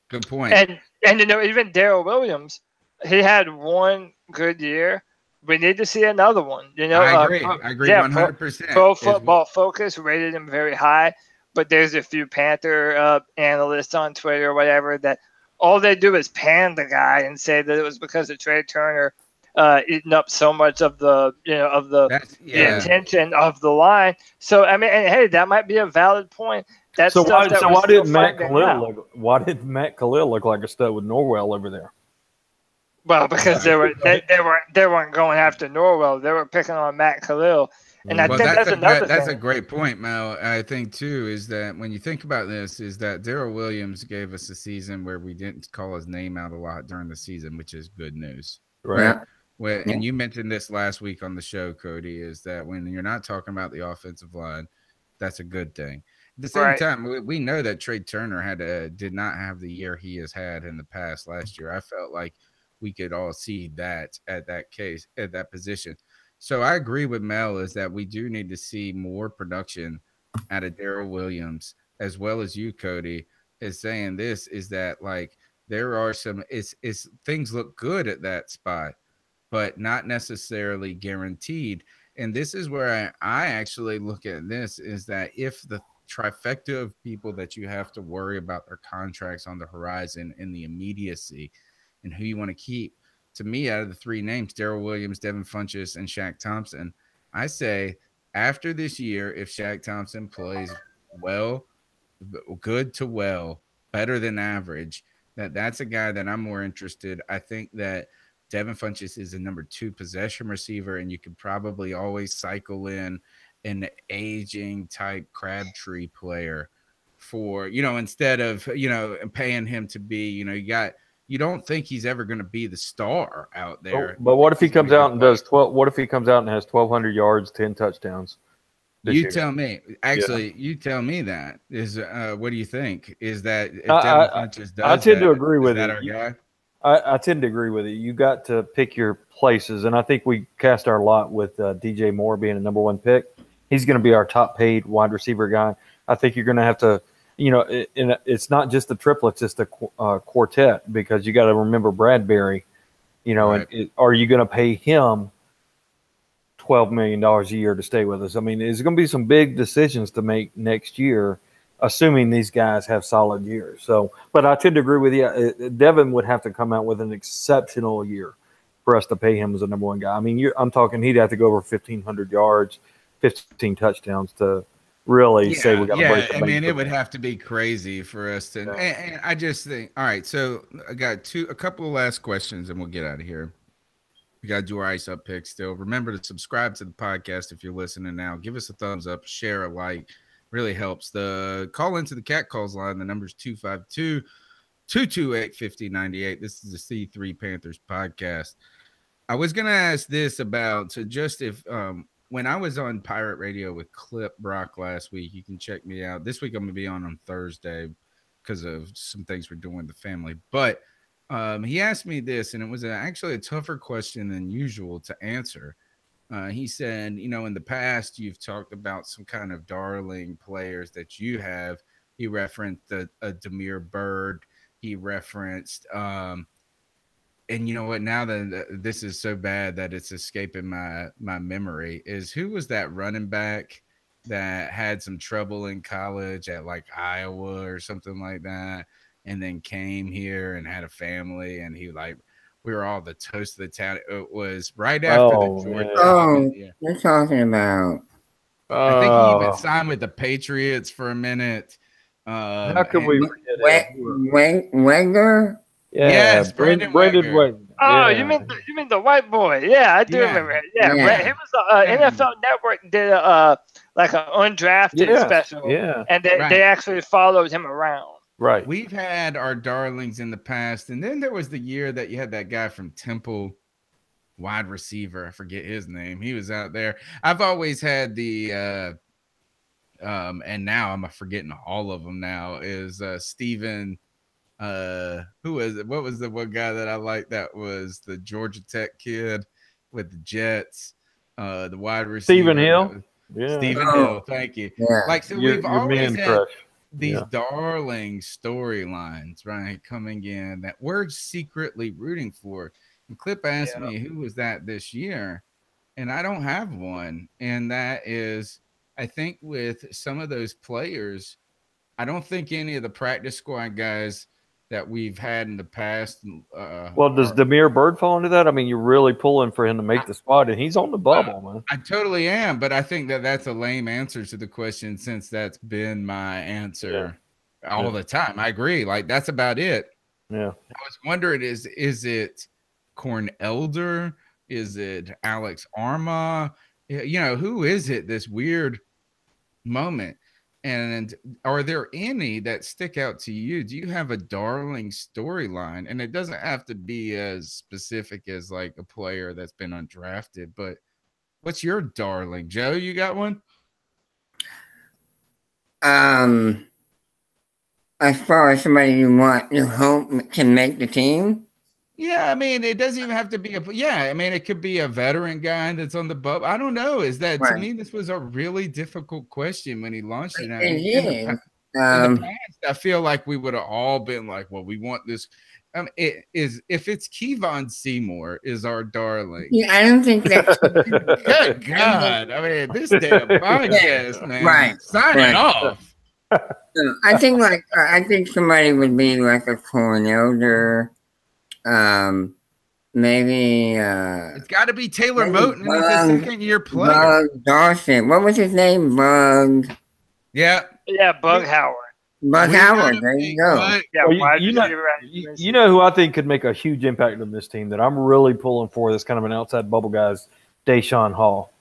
Good point. And even Darrell Williams, he had 1 good year. We need to see another one. I agree. I agree 100%. Pro Football Focus rated him very high, but there's a few Panther analysts on Twitter or whatever that all they do is pan the guy and say that it was because of Trey Turner eating up so much of the the attention of the line. So I mean, and hey, that might be a valid point. That's so stuff that why did Matt Khalil look like a stud with Norwell over there? Well, because they weren't going after Norwell. They were picking on Matt Khalil. And I think that's another thing. That's a great point, Mel. I think too is that when you think about this, is that Darrell Williams gave us a season where we didn't call his name out a lot during the season, which is good news. Right. And you mentioned this last week on the show, Cody, is that when you're not talking about the offensive line, that's a good thing. At the same time, we know that Trey Turner did not have the year he has had in the past last year. I felt like we could all see that at that position. So I agree with Mel is that we do need to see more production out of Darrell Williams, as well as you, Cody, is saying this is that like there are some it's things look good at that spot, but not necessarily guaranteed. And this is where I actually look at this is that if the trifecta of people that you have to worry about their contracts on the horizon in the immediacy and who you want to keep, to me, out of the three names, Darrell Williams, Devin Funchess, and Shaq Thompson, I say after this year, if Shaq Thompson plays well, good to well, better than average, that's a guy that I'm more interested. I think that Devin Funchess is a number 2 possession receiver, and you could probably always cycle in an aging type Crabtree player for, instead of, paying him to be, you don't think he's ever going to be the star out there. But what if he comes out and does 12? What if he comes out and has 1,200 yards, 10 touchdowns? Tell me. Actually, you tell me that. What do you think? Is that if Devin Funchess does I tend to agree with that it. Our guy? I tend to agree with it. You got to pick your places, and I think we cast our lot with DJ Moore being a number 1 pick. He's going to be our top paid wide receiver guy. I think you're going to have to. It's not just the triplets; it's the quartet because you got to remember Bradbury. Right. And are you going to pay him $12 million a year to stay with us? I mean, there's going to be some big decisions to make next year, assuming these guys have solid years. So, but I tend to agree with you. Devin would have to come out with an exceptional year for us to pay him as a number 1 guy. I mean, I'm talking he'd have to go over 1,500 yards, 15 touchdowns to really say we got to break the bank. I mean, it would have to be crazy for us to. And I just think, all right. So I got a couple of last questions, and we'll get out of here. We got to do our ice up pick still. Remember to subscribe to the podcast if you're listening now. Give us a thumbs up, share a like, really helps. The call into the Cat Calls line. The number's 252-228-5098. This is the C3 Panthers podcast. I was gonna ask this about just if when I was on Pirate Radio with Clip Brock last week, you can check me out. This week I'm going to be on Thursday because of some things we're doing with the family. But he asked me this, and it was actually a tougher question than usual to answer. He said, in the past, you've talked about some kind of darling players that you have. He referenced a Demir Bird. He referenced and you know what? Now that this is so bad that it's escaping my memory, is who was that running back that had some trouble in college at like Iowa or something like that, and then came here and had a family, and we were all the toast of the town. It was right after the Georgia. You're talking about. I think he even signed with the Patriots for a minute. How can we forget Wenger? Yeah, yes, Brandon Wenger. Oh, you mean the white boy? Yeah, I do remember. Yeah. He was NFL Network did like an undrafted special. Yeah, and they actually followed him around. Right. We've had our darlings in the past, and then there was the year that you had that guy from Temple, wide receiver. I forget his name. He was out there. I've always had the and now I'm forgetting all of them. Now is Steven. Who was it? What was the one guy that I liked? That was the Georgia Tech kid with the Jets, the wide receiver. Stephen Hill. Yeah. Stephen Hill. Thank you. Yeah. Like, so we've always had these darling storylines, right? Coming in that we're secretly rooting for. And Clip asked me who was that this year, and I don't have one. And that is, I think with some of those players, I don't think any of the practice squad guys that we've had in the past. Well, does Demir Bird fall into that? I mean, you're really pulling for him to make the spot, and he's on the bubble, man. I totally am, but I think that that's a lame answer to the question since that's been my answer all the time. I agree. Like, that's about it. Yeah. I was wondering, is it Corn Elder? Is it Alex Arma? You know, who is it this weird moment? And are there any that stick out to you? Do you have a darling storyline? And it doesn't have to be as specific as like a player that's been undrafted, but what's your darling? Joe, you got one? As far as somebody you hope can make the team. Yeah, I mean, it doesn't even have to be I mean, it could be a veteran guy that's on the bubble. I don't know. Is that to me, this was a really difficult question when he launched it. In the past, I feel like we would have all been like, well, we want this. If it's Kevon Seymour is our darling. Yeah, I don't think that's good God. I mean, this damn podcast, man. Right. Sign it off. I think somebody would be like a Corn Elder. Maybe it's got to be Taylor Moton. He's a second-year player. Bug Dawson. What was his name? Bug. Yeah, Bug Howard. Bug Howard. There you go. Well, you know who I think could make a huge impact on this team that I'm really pulling for. That's kind of an outside bubble guys. Deshaun Hall.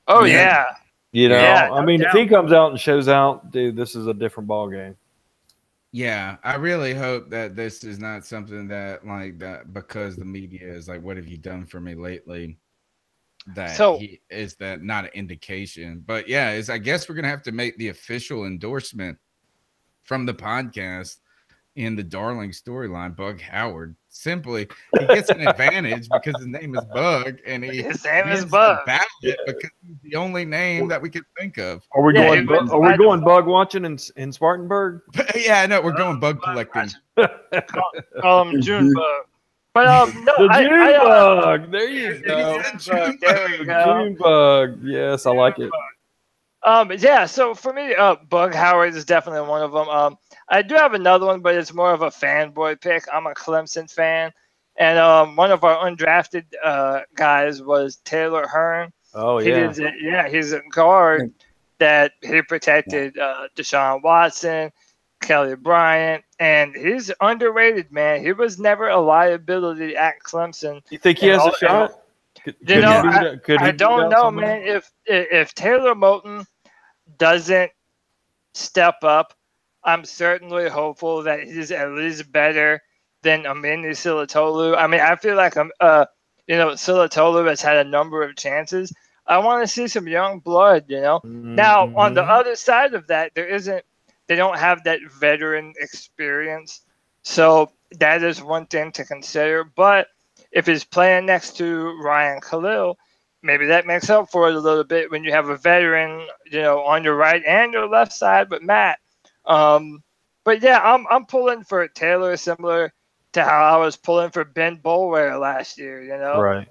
Oh yeah. You know, I mean, if he comes out and shows out, dude, this is a different ball game. Yeah, I really hope that this is not something that like that because the media is like, what have you done for me lately? Is that not an indication? But yeah, I guess we're gonna have to make the official endorsement from the podcast in the darling storyline, Bug Howard. Simply, he gets an advantage because his name is Bug, and his name is Bug because he's the only name that we could think of. Are we going? Are we going bug watching in Spartanburg? Yeah, no, we're going bug collecting. Call him June Bug. But no, the June Bug. There you go. There we go. June Bug. Yes, I like it. Yeah, so for me, Bug Howard is definitely one of them. I do have another one, but it's more of a fanboy pick. I'm a Clemson fan, and one of our undrafted guys was Taylor Hearn. Oh yeah, he's a guard that he protected Deshaun Watson, Kelly Bryant, and he's underrated, man. He was never a liability at Clemson. You think he has a shot? I don't know, man. If Taylor Moton doesn't step up, I'm certainly hopeful that he's at least better than Amini Silatolu. I mean, I feel like Silatolu has had a number of chances. I want to see some young blood, you know. Mm-hmm. Now, on the other side of that, they don't have that veteran experience. So that is one thing to consider. But if he's playing next to Ryan Khalil, maybe that makes up for it a little bit when you have a veteran, you know, on your right and your left side with Matt. But yeah, I'm pulling for Taylor, similar to how I was pulling for Ben Boulware last year. You know, right?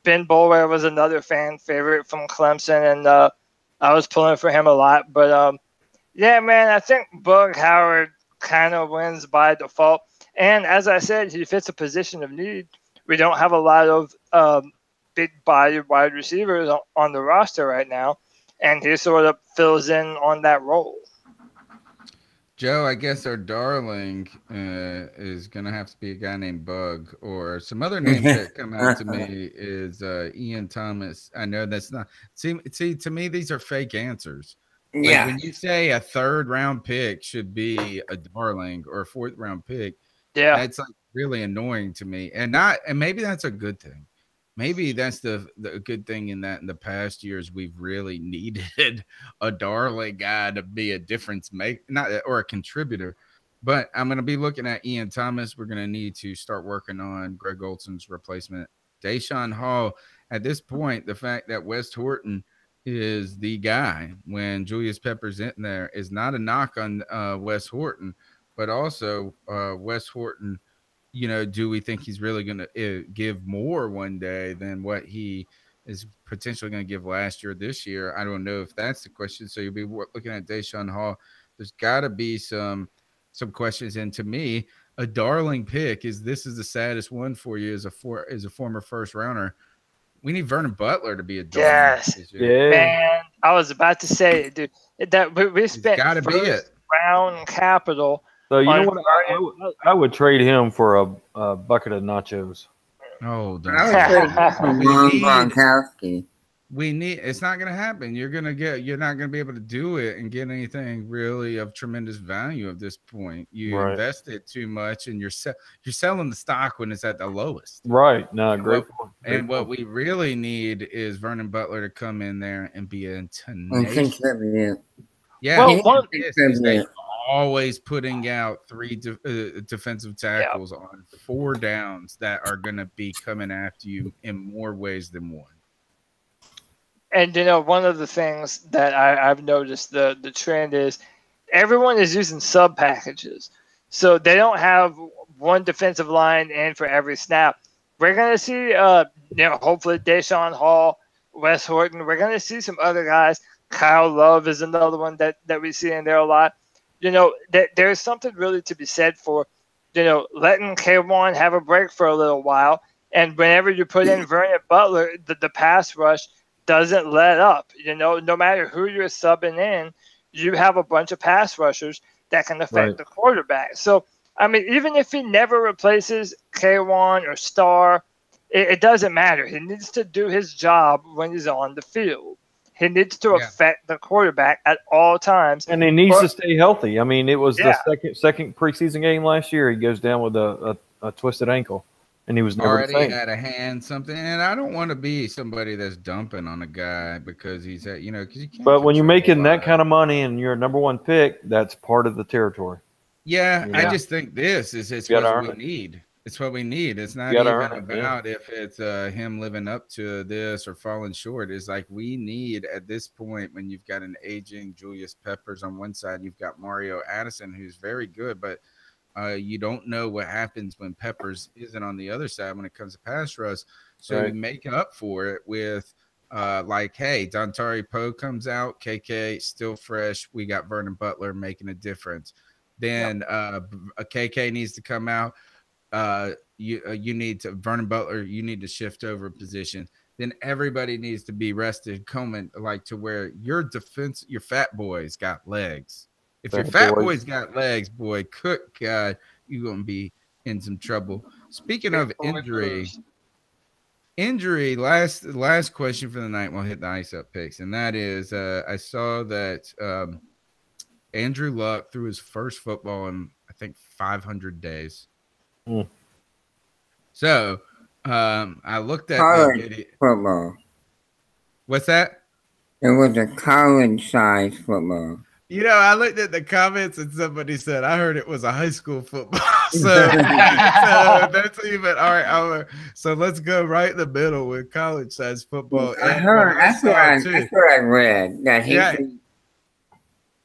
Ben Boulware was another fan favorite from Clemson, and I was pulling for him a lot. But yeah, man, I think Bug Howard kind of wins by default. And as I said, he fits a position of need. We don't have a lot of big body wide receivers on the roster right now, and he sort of fills in on that role. Joe, I guess our darling is going to have to be a guy named Bug, or some other names that come out to me is Ian Thomas. I know that's not – see, to me, these are fake answers. Like yeah. When you say a third-round pick should be a darling or a fourth-round pick, that's like really annoying to me. And maybe that's a good thing. Maybe that's the good thing in the past years we've really needed a darling guy to be a difference or a contributor. But I'm going to be looking at Ian Thomas. We're going to need to start working on Greg Olson's replacement. Deshaun Hall, at this point, the fact that West Horton is the guy when Julius Pepper's in there is not a knock on West Horton, but also West Horton. You know, do we think he's really going to give more one day than what he is potentially going to give last year, this year? I don't know if that's the question. So you'll be looking at Deshaun Hall. There's got to be some some questions. And to me, a darling pick is this is the saddest one for you as a former first rounder. We need Vernon Butler to be a darling. Yes, man. I was about to say it, dude. That we spent gotta be it. round capital. So you know on what? I would trade him for a bucket of nachos. Oh, we need. It's not going to happen. You're not going to be able to do it and get anything really of tremendous value at this point. You invested too much, and you're selling the stock when it's at the lowest. Right. No, great point. And what we really need is Vernon Butler to come in there and be a tenacious. Yeah, well, they're always putting out 3 defensive tackles on 4 downs that are going to be coming after you in more ways than one. And one of the things that I've noticed the trend is everyone is using sub packages, so they don't have one defensive line in for every snap. We're gonna see, hopefully Deshaun Hall, Wes Horton. We're gonna see some other guys. Kyle Love is another one that we see in there a lot. There's something really to be said for, letting K1 have a break for a little while, and whenever you put in Vernon Butler, the pass rush doesn't let up. No matter who you're subbing in, you have a bunch of pass rushers that can affect the quarterback. So, I mean, even if he never replaces K1 or Star, it doesn't matter. He needs to do his job when he's on the field. He needs to affect the quarterback at all times. And he needs to stay healthy. I mean, it was the second preseason game last year. He goes down with a twisted ankle. And he was never already had a hand something, and I don't want to be somebody that's dumping on a guy because he's at because you can't. But when you're making that kind of money and you're a #1 pick, that's part of the territory. Yeah, I just think it's what we need. It's what we need. It's not even about if it's him living up to this or falling short. It's like we need at this point when you've got an aging Julius Peppers on one side, you've got Mario Addison who's very good, but you don't know what happens when Peppers isn't on the other side when it comes to pass rush. So you make up for it with hey, Dontari Poe comes out, KK still fresh. We got Vernon Butler making a difference. Then a KK needs to come out. You need to Vernon Butler. You need to shift over position. Then everybody needs to be rested, coming to where your defense, your fat boys got legs. If your fat boy's got legs, boy, cook God, you're gonna be in some trouble. Speaking of injury, last question for the night. We'll hit the ice up picks, and that is, I saw that Andrew Luck threw his first football in I think 500 days. So I looked at college football. What's that? It was a college-sized football. I looked at the comments and somebody said, I heard it was a high school football. so that's even all right. So let's go right in the middle with college size football. That's what I read.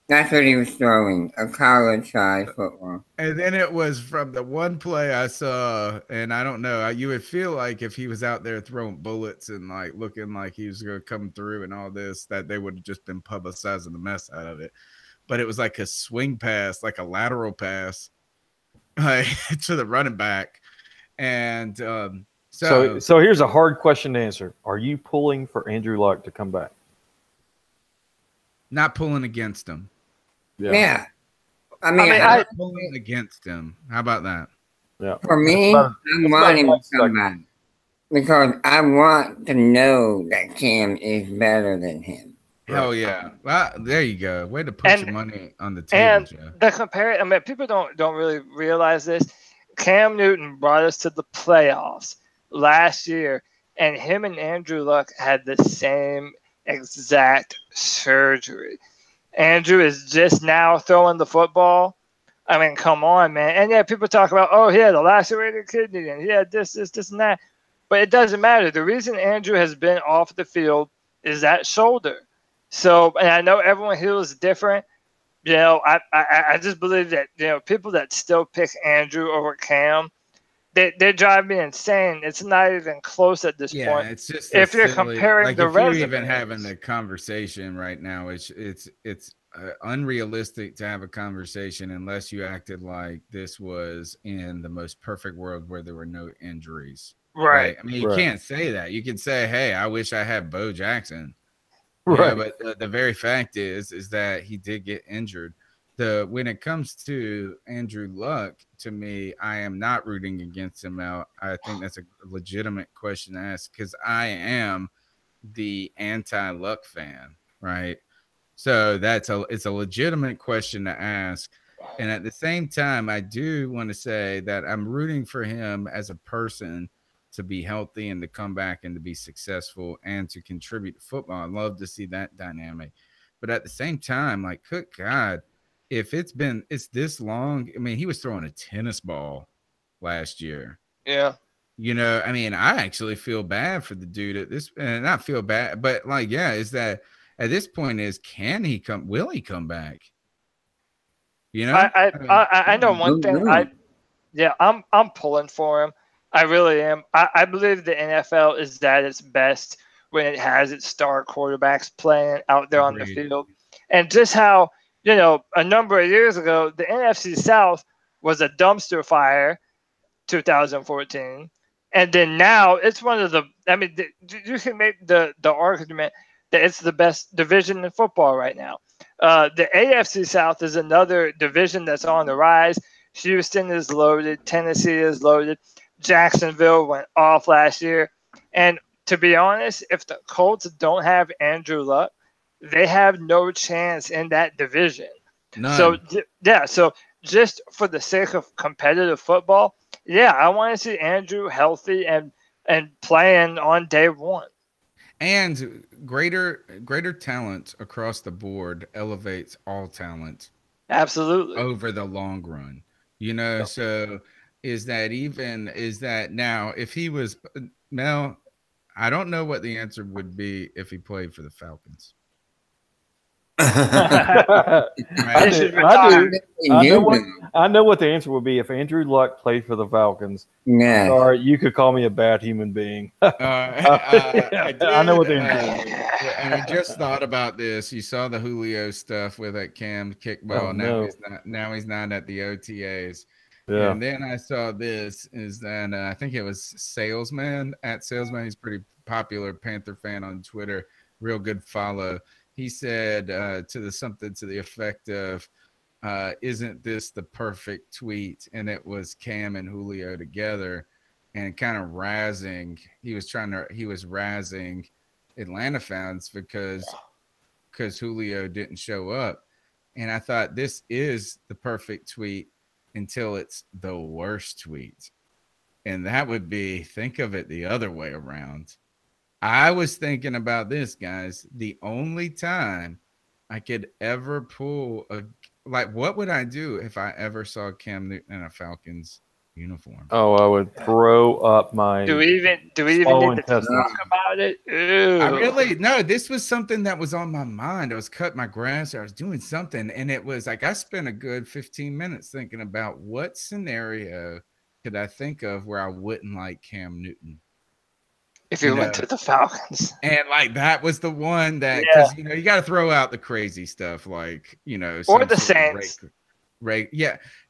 That's what he was throwing, a college size football. And then it was from the one play I saw, and I don't know, you would feel like if he was out there throwing bullets and looking like he was going to come through and all this, that they would have just been publicizing the mess out of it. But it was like a swing pass, like a lateral pass to the running back. And so here's a hard question to answer. Are you pulling for Andrew Luck to come back? Not pulling against him. Yeah. I'm pulling against him. How about that? Yeah. For me, I want him to come back because I want to know that Cam is better than him. Oh yeah, well there you go. Way to put your money on the table. And the people don't really realize this. Cam Newton brought us to the playoffs last year, and him and Andrew Luck had the same exact surgery. Andrew is just now throwing the football. I mean, come on, man. And people talk about, he had a lacerated kidney and he had this, and that. But it doesn't matter. The reason Andrew has been off the field is that shoulder. So, and I know everyone heals different. I just believe that, people that still pick Andrew over Cam, they drive me insane. It's not even close at this point. It's just if you're comparing the resumes. resumes. You're even having the conversation right now, it's unrealistic to have a conversation unless you acted like this was in the most perfect world where there were no injuries. Right. I mean, you can't say that. You can say, "Hey, I wish I had Bo Jackson." Right. But the very fact is that he did get injured. When it comes to Andrew Luck, to me, I am not rooting against him out. I think that's a legitimate question to ask because I am the anti-Luck fan, right? So it's a legitimate question to ask. And at the same time, I do want to say that I'm rooting for him as a person to be healthy and to come back and to be successful and to contribute to football. I'd love to see that dynamic. But at the same time, like, good God, if it's this long, I mean, he was throwing a tennis ball last year. Yeah. I mean, I actually feel bad for the dude at this, and not feel bad, but like, yeah, is that at this point can he come? Will he come back? I know one thing. I'm pulling for him. I really am. I believe the NFL is at its best when it has its star quarterbacks playing out there on the field, and just how a number of years ago the NFC South was a dumpster fire, 2014. And then now it's one of the. I mean, you can make the argument that it's the best division in football right now. The AFC South is another division that's on the rise. Houston is loaded. Tennessee is loaded. Jacksonville went off last year. And to be honest, if the Colts don't have Andrew Luck, they have no chance in that division. None. So just for the sake of competitive football, I want to see Andrew healthy and playing on day one. And greater talent across the board elevates all talent. Absolutely. Over the long run. So is that now if he was Mel, I don't know what the answer would be if he played for the Falcons. I know what the answer would be if Andrew Luck played for the Falcons. Yeah. Or you could call me a bad human being. I know what the answer is. And I just thought about this. You saw the Julio stuff with that Cam kickball. Now he's not at the OTAs. Yeah. And then I saw this is that I think it was Salesman at Salesman. He's pretty popular Panther fan on Twitter. Real good follow. He said something to the effect of, isn't this the perfect tweet? And it was Cam and Julio together and kind of razzing. He was razzing Atlanta fans because Julio didn't show up. And I thought this is the perfect tweet until it's the worst tweet. And that would be, think of it the other way around. I was thinking about this, guys. The only time I could ever pull what would I do if I ever saw Cam Newton in a Falcons uniform? Oh, I would throw up my. Do we even need to talk about it? No. This was something that was on my mind. I was cutting my grass. I was doing something, and it was like I spent a good 15 minutes thinking about what scenario could I think of where I wouldn't like Cam Newton. If you went to the Falcons. And that was the one that, because you got to throw out the crazy stuff, or the Saints.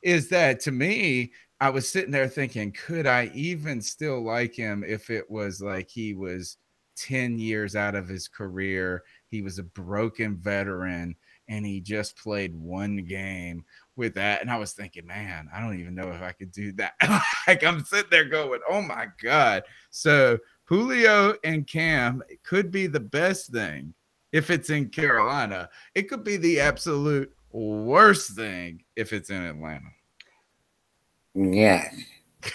Is that to me, I was sitting there thinking, could I even still like him if it was like he was 10 years out of his career, he was a broken veteran, and he just played one game with that? And I was thinking, man, I don't even know if I could do that. I'm sitting there going, oh my God. So Julio and Cam could be the best thing if it's in Carolina. It could be the absolute worst thing if it's in Atlanta. Yes.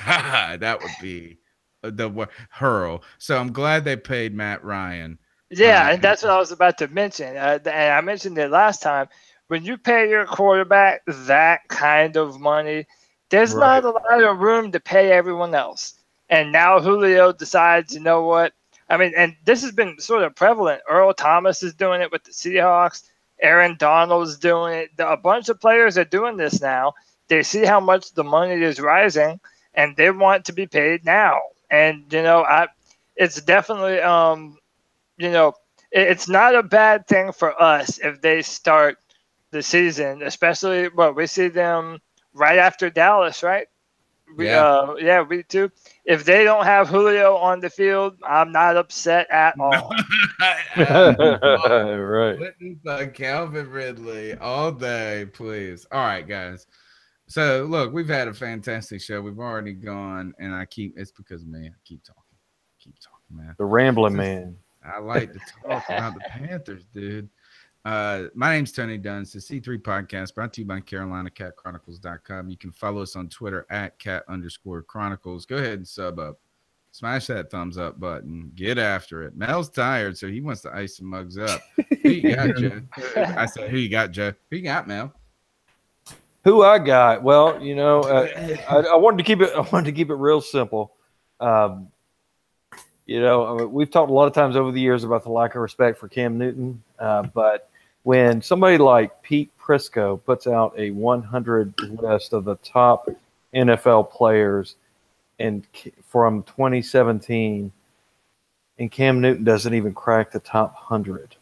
God, that would be the hurl. So I'm glad they paid Matt Ryan. Yeah, and that's what I was about to mention. And I mentioned it last time. When you pay your quarterback that kind of money, there's not a lot of room to pay everyone else. And now Julio decides, you know what? I mean, and this has been sort of prevalent. Earl Thomas is doing it with the Seahawks. Aaron Donald's doing it. A bunch of players are doing this now. They see how much the money is rising, and they want to be paid now. And, it's definitely, it's not a bad thing for us if they start the season, especially we see them right after Dallas, right? We do. If they don't have Julio on the field, I'm not upset at all. Right. Calvin Ridley all day, please. All right, guys. So look, we've had a fantastic show. We've already gone, and it's because of me. I keep talking, man. The rambling man. I like to talk about the Panthers, dude. My name's Tony Dunn. It's the C3 Podcast brought to you by CarolinaCatChronicles.com. You can follow us on Twitter at @cat_Chronicles. Go ahead and sub up. Smash that thumbs up button. Get after it. Mel's tired, so he wants to ice some mugs up. Who you got, Joe? I said, who you got, Joe? Who you got, Mel? Who I got? Well, I wanted to keep it. I wanted to keep it real simple. We've talked a lot of times over the years about the lack of respect for Cam Newton, but when somebody like Pete Prisco puts out a 100 list of the top NFL players from 2017, and Cam Newton doesn't even crack the top 100,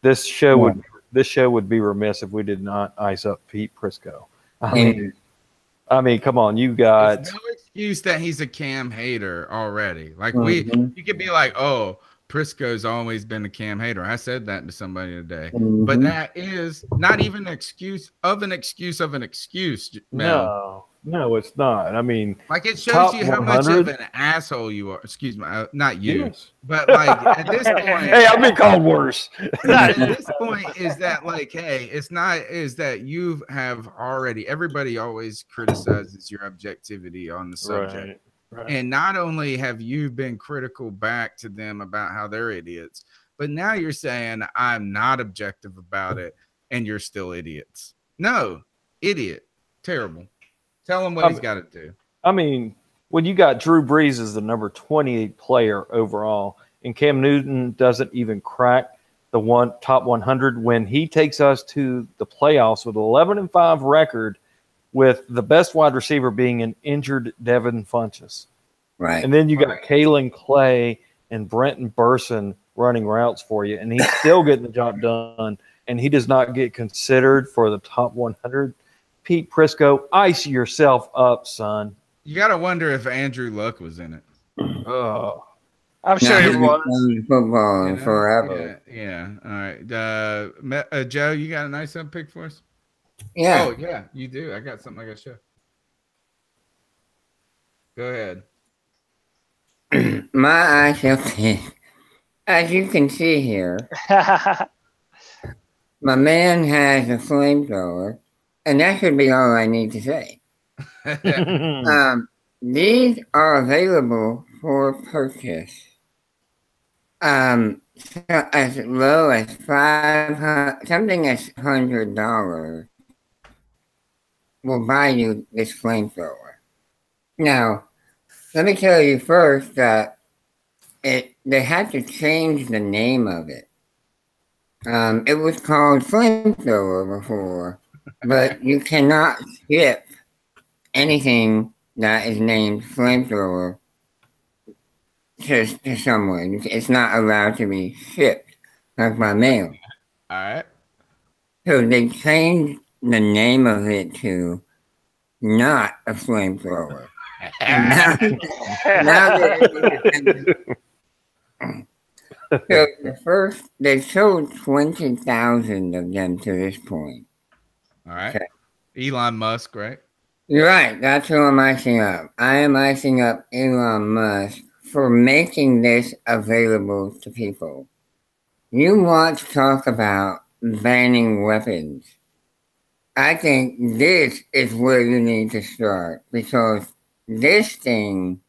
this show would be remiss if we did not ice up Pete Prisco. I mean, come on, you got no excuse that he's a Cam hater already. Like you could be like, oh, Prisco's always been a Cam hater. I said that to somebody today, but that is not even an excuse of an excuse of an excuse. No, it's not. I mean, like it shows you how much of an asshole you are. Excuse me, not you, but like at this point, hey, I've been called worse. At this point, is that like, hey, it's not is that you have already. Everybody always criticizes your objectivity on the subject. Right. And not only have you been critical back to them about how they're idiots, but now you're saying I'm not objective about it and you're still idiots. No, idiot. Terrible. Tell him what he's got to do. I mean, when you got Drew Brees as the number 28 player overall and Cam Newton doesn't even crack the top 100 when he takes us to the playoffs with 11-5 record, with the best wide receiver being an injured Devin Funchess. Right. And then you got Kalen Clay and Brenton Burson running routes for you, and he's still getting the job done, and he does not get considered for the top 100. Pete Prisco, ice yourself up, son. You got to wonder if Andrew Luck was in it. Oh. I'm sure he was. Football forever. Yeah. All right. Joe, you got a nice pick for us? Yeah. Oh, yeah, you do. I got something I got to show. Go ahead. My actual pick, as you can see here, my man has a flamethrower, and that should be all I need to say. These are available for purchase. As low as $500, something as $100. Will buy you this flamethrower. Now, let me tell you first that they had to change the name of it. It was called flamethrower before, but you cannot ship anything that is named flamethrower to someone. It's not allowed to be shipped like by mail. All right. So they changed the name of it to not a flamethrower. So they sold 20,000 of them to this point. All right. Okay. Elon Musk, right? You're right. That's who I'm icing up. I am icing up Elon Musk for making this available to people. You want to talk about banning weapons. I think this is where you need to start, because this thing,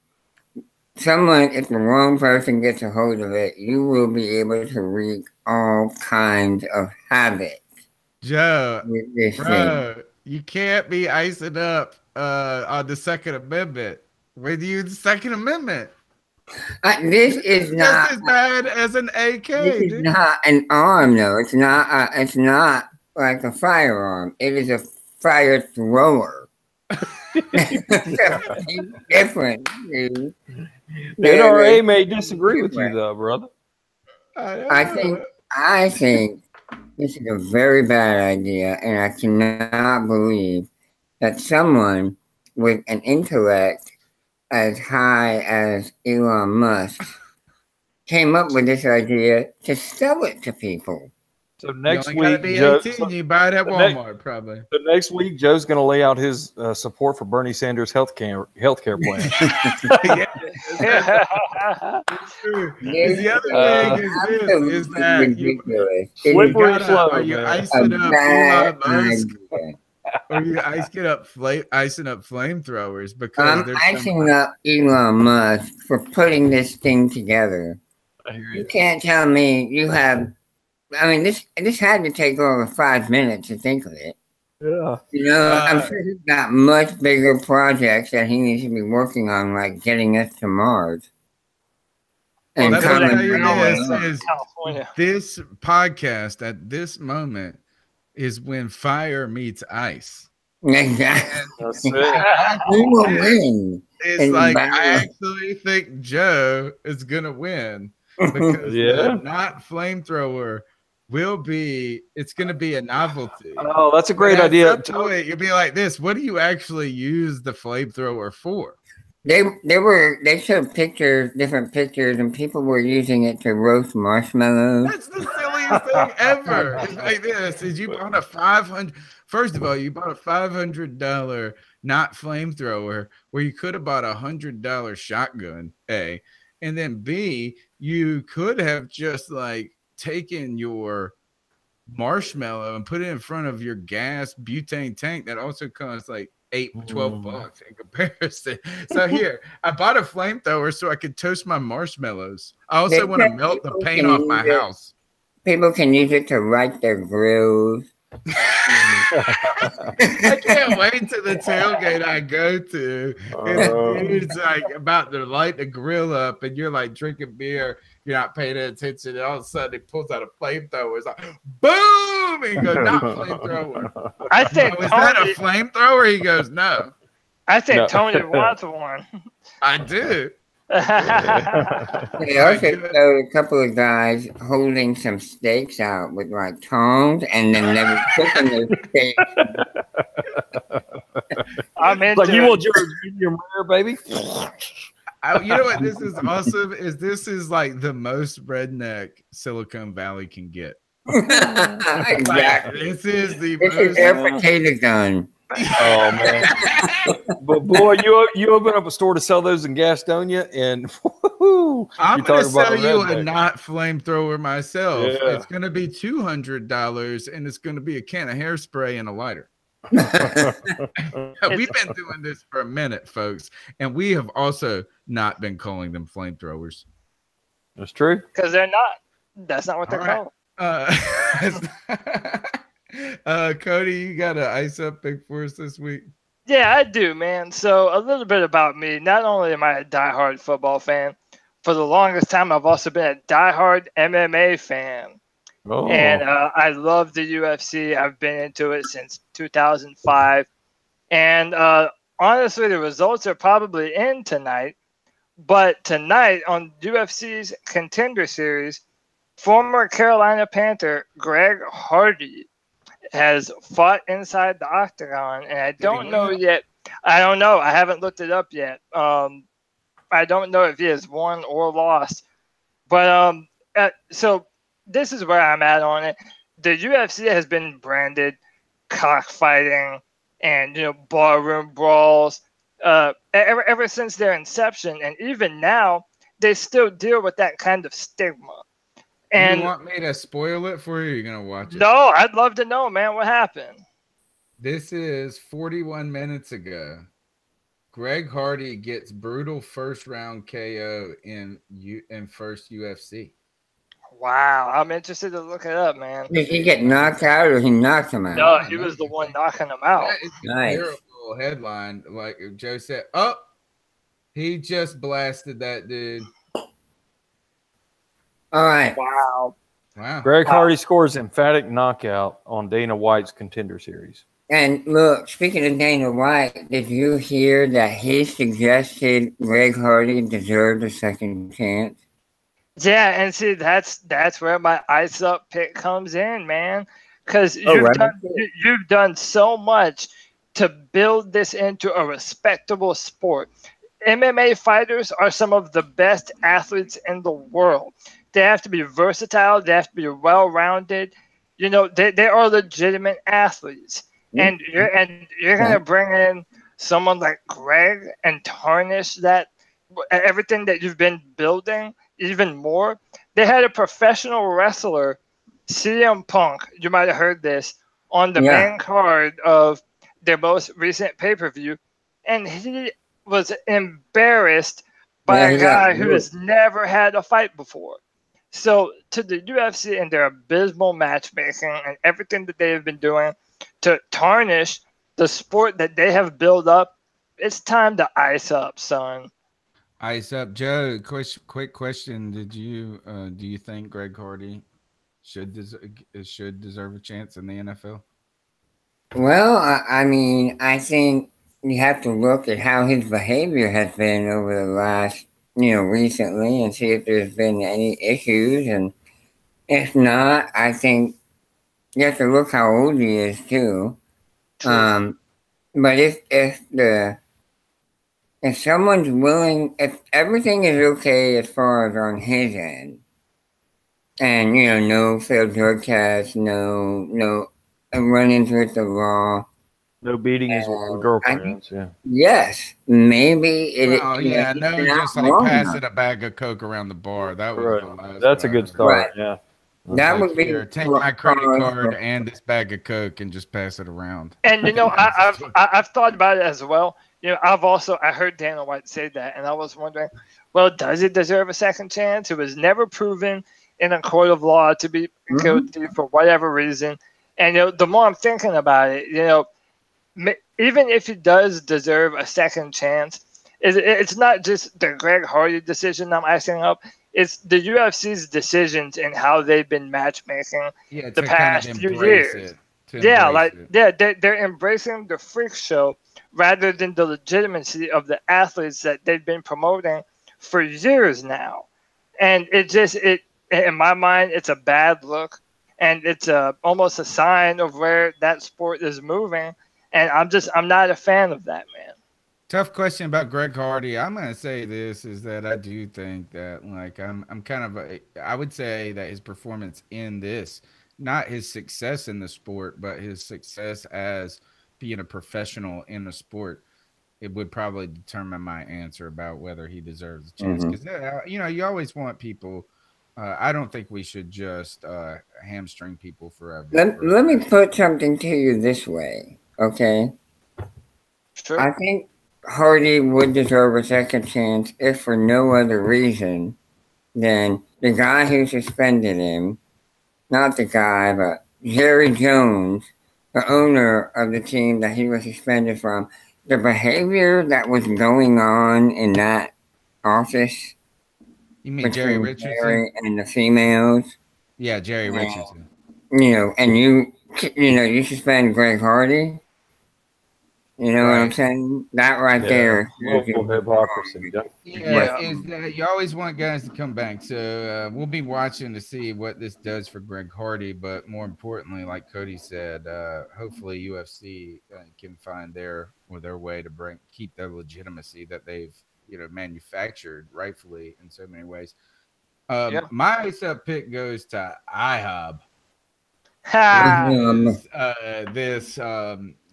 if the wrong person gets a hold of it, you will be able to wreak all kinds of havoc. Joe, you can't be icing up on the Second Amendment. With you, the Second Amendment. This is not as bad as an AK. This is not an arm, though. It's not. It's not like a firearm. It is a fire thrower. Different, dude. NRA may disagree with you, though, brother. I think This is a very bad idea, and I cannot believe that someone with an intellect as high as Elon Musk came up with this idea to sell it to people. So next you only week, gotta be Joe, 18. You buy it at Walmart, probably. So next week, Joe's going to lay out his support for Bernie Sanders' healthcare plan. The other thing is that you slippery gotta, slope. are you Man. icing up Elon Musk? Or you icing up flamethrowers because I'm icing up Elon Musk for putting this thing together. You can't tell me you have. I mean, this had to take over 5 minutes to think of it. Yeah. You know, I'm sure he's got much bigger projects that he needs to be working on, like getting us to Mars. Well, And that's what I tell you California. this podcast at this moment is when fire meets ice. Exactly. That's it. We will win. It's like I actually think Joe is gonna win because the not flamethrower will be. It's gonna be a novelty. Oh, that's a great idea. At some point, you'll be like this. What do you actually use the flamethrower for? They showed pictures, different pictures, and people were using it to roast marshmallows. That's the silliest thing ever. It's like this: is you bought a $500. First of all, you bought a $500 not flamethrower where you could have bought a $100 shotgun. A, and then B, you could have just like taken your marshmallow and put it in front of your gas butane tank that also costs like $12 in comparison. So here, I bought a flamethrower so I could toast my marshmallows. I also want to melt the paint off my house. People can use it to light their grills. I can't wait to the tailgate I go to. And the dude's like about to light the grill up, and you're like drinking beer. You're not paying attention, and all of a sudden he pulls out a flamethrower. It's like boom, and he goes, "Not flamethrower." I think is that a flamethrower? He goes, "No." I think Tony wants one. I do. They also showed a couple of guys holding some steaks out with like tongs, and then they were cooking those steaks. I'm into like you want your mirror, baby. You know what this is awesome is this is like the most redneck Silicon Valley can get. Exactly. This is their potato gun. Oh man! But boy, you open up a store to sell those in Gastonia, and I'm going to sell you a not flamethrower myself. Yeah. It's going to be $200, and it's going to be a can of hairspray and a lighter. We've been doing this for a minute, folks, and we have also not been calling them flamethrowers. That's true. Because they're not. That's not what they're called. Cody, you got an ice up pick for us this week? Yeah, I do, man. So a little bit about me. Not only am I a diehard football fan, for the longest time I've also been a diehard MMA fan. Oh. And I love the UFC. I've been into it since 2005. And honestly, the results are probably in tonight. But tonight on UFC's Contender Series, former Carolina Panther Greg Hardy has fought inside the octagon, and I don't know yet. I don't know. I haven't looked it up yet. I don't know if he has won or lost. But so this is where I'm at on it. The UFC has been branded cockfighting and barroom brawls ever since their inception, and even now they still deal with that kind of stigma. And you want me to spoil it for you? You're gonna watch it? No, I'd love to know, man. What happened? This is 41 minutes ago. Greg Hardy gets brutal first round KO in first UFC. Wow, I'm interested to look it up, man. Did he get knocked out, or he knocked him out? No, he was the one knocking him out. That is Nice. a terrible headline. Like Joe said, oh, he just blasted that dude. All right. Wow. Greg Hardy scores emphatic knockout on Dana White's Contender Series. And look, speaking of Dana White, did you hear that he suggested Greg Hardy deserved a second chance? Yeah, and see that's where my ice up pick comes in, man. Because Oh, you've right. you've done so much to build this into a respectable sport. MMA fighters are some of the best athletes in the world. They have to be versatile. They have to be well-rounded. You know, they are legitimate athletes, and you're gonna bring in someone like Greg and tarnish that everything that you've been building even more. They had a professional wrestler, CM Punk. You might have heard this on the Yeah. main card of their most recent pay-per-view, and he was embarrassed by Yeah, a he got guy who good. has never had a fight before. So to the UFC and their abysmal matchmaking and everything that they have been doing to tarnish the sport that they have built up, it's time to ice up, son. Ice up, Joe. Quick question: do you think Greg Hardy should deserve a chance in the NFL? Well, I mean, I think you have to look at how his behavior has been over the last, recently and see if there's been any issues. And if not, I think you have to look how old he is too. But if someone's willing, if everything is okay as far as on his end, and no failed drug tests, no run-ins with the law. No beatings with girlfriends. Yeah. Yes, maybe it. Oh yeah, he's no, not just like wrong passing enough. a bag of coke around the bar. That was Right. the last. That's a one I good heard. start. Right. Yeah. That Like, would be here, take my credit cause card for- and this bag of coke and just pass it around. And you know, I've thought about it as well. You know, I heard Dana White say that, and I was wondering, well, does he deserve a second chance? It was never proven in a court of law to be guilty for whatever reason. And the more I'm thinking about it, even if he does deserve a second chance, it's not just the Greg Hardy decision I'm icing up. It's the UFC's decisions and how they've been matchmaking Yeah, the to kind of past few embrace years. it. To Yeah, embrace it. they're embracing the freak show rather than the legitimacy of the athletes that they've been promoting for years now. And it in my mind, it's a bad look, and it's almost a sign of where that sport is moving. And I'm not a fan of that, man. Tough question about Greg Hardy. I'm gonna say this is that I do think that like I'm kind of I would say that his performance in this, not his success in the sport, but his success as being a professional in the sport, it would probably determine my answer about whether he deserves a chance. Because you always want people. I don't think we should just hamstring people forever. Let me put something to you this way, okay? Sure. I think Hardy would deserve a second chance if for no other reason than the guy who suspended him, not the guy, but Jerry Jones, the owner of the team that he was suspended from, the behavior that was going on in that office. You mean Jerry between Richardson? Jerry and the females. Yeah, Jerry Richardson. And you suspend Greg Hardy. You know what I'm saying? That right there. Local hypocrisy. Yeah, is that you always want guys to come back. So we'll be watching to see what this does for Greg Hardy. But more importantly, like Cody said, hopefully UFC can find their way to keep the legitimacy that they've manufactured rightfully in so many ways. My ice up pick goes to IHOB.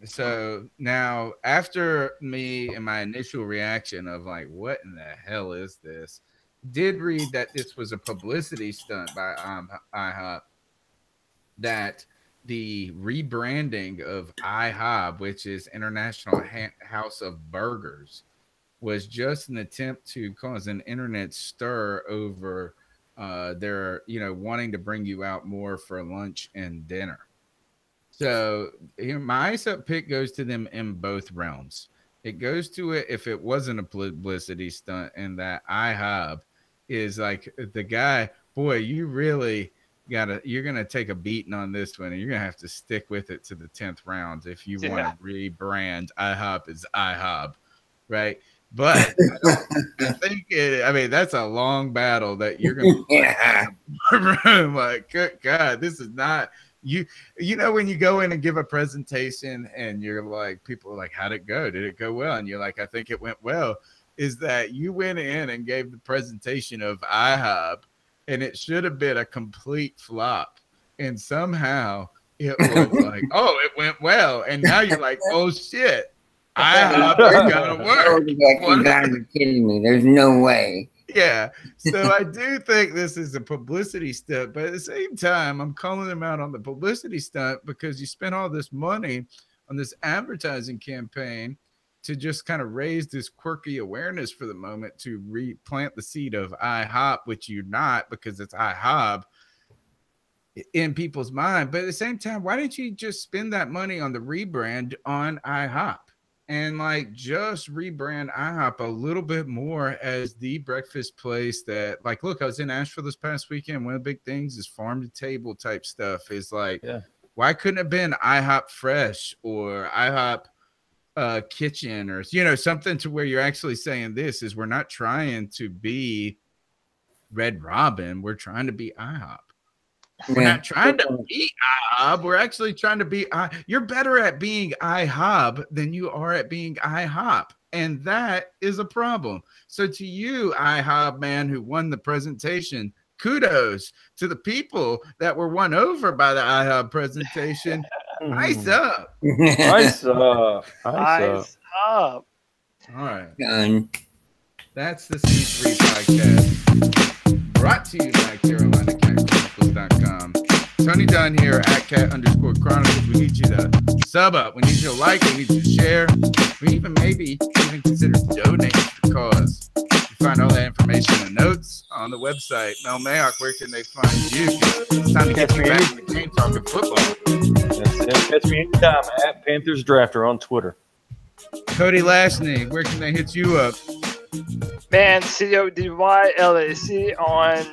So now after me and my initial reaction of like, what in the hell is this? Did read that this was a publicity stunt by IHOP, that the rebranding of IHOB, which is International House of Burgers, was just an attempt to cause an internet stir over their wanting to bring you out more for lunch and dinner. So my ice up pick goes to them in both realms. It goes to it if it wasn't a publicity stunt, and that IHOB is like the guy, boy, you're gonna take a beating on this one, and you're gonna have to stick with it to the 10th round if you want to rebrand IHOP as IHOB, right? But I think I mean, that's a long battle that you're going to room. Like, good God, this is not you. You know, when you go in and give a presentation and you're like, people are like, how'd it go? Did it go well? And you're like, I think it went well. Is that you went in and gave the presentation of IHOB, and it should have been a complete flop. And somehow it was like, oh, it went well. And now you're like, oh, shit. IHOP gotta work. You gotta be kidding me. There's no way. Yeah. So I do think this is a publicity stunt, but at the same time, I'm calling them out on the publicity stunt because you spent all this money on this advertising campaign to just kind of raise this quirky awareness for the moment to replant the seed of IHOP, which you're not because it's IHOP in people's mind. But at the same time, why didn't you just spend that money on the rebrand on IHOP? And like just rebrand IHOP a little bit more as the breakfast place that, like, look, I was in Asheville this past weekend. One of the big things is farm to table type stuff. Is like, why couldn't it have been IHOP Fresh or IHOP Kitchen, or something to where you're actually saying this is, we're not trying to be Red Robin, we're trying to be IHOP. We're not trying to be IHOB. We're actually trying to be. You're better at being IHOB than you are at being IHOP, and that is a problem. So to you, IHOB man who won the presentation, kudos to the people that were won over by the IHOB presentation. Nice up. Nice up. Nice up. All right. Done. That's the C3 podcast, brought to you by CarolinaCatChronicles.com. Tony Dunn here at @Cat_Chronicles. We need you to sub up. We need you to like. We need you to share. We maybe consider donating to the cause. You find all that information and notes on the website. Mel Mayock, where can they find you? It's time to get you back in the game talking football. That's it. Catch me anytime at Panthers Drafter on Twitter. Cody Lashney, where can they hit you up? Man, CODYLAC on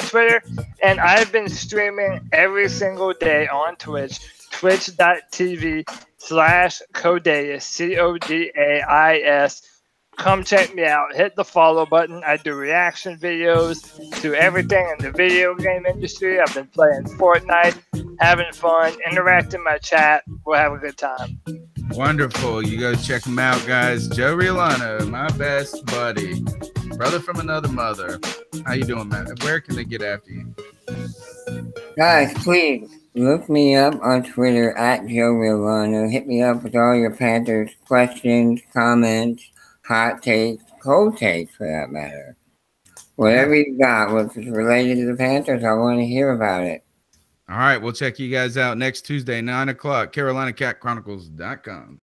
Twitter, and I've been streaming every single day on Twitch, twitch.tv/Codais, CODAIS. Come check me out. Hit the follow button. I do reaction videos to everything in the video game industry. I've been playing Fortnite, having fun, interacting in my chat. We'll have a good time. Wonderful. You go check him out, guys. Joe Riolano, my best buddy, brother from another mother. How you doing, man? Where can they get after you? Guys, please look me up on Twitter at Joe Riolano. Hit me up with all your Panthers questions, comments, hot takes, cold takes for that matter. Whatever you got which is related to the Panthers, I want to hear about it. All right, we'll check you guys out next Tuesday, 9 o'clock, CarolinaCatChronicles.com.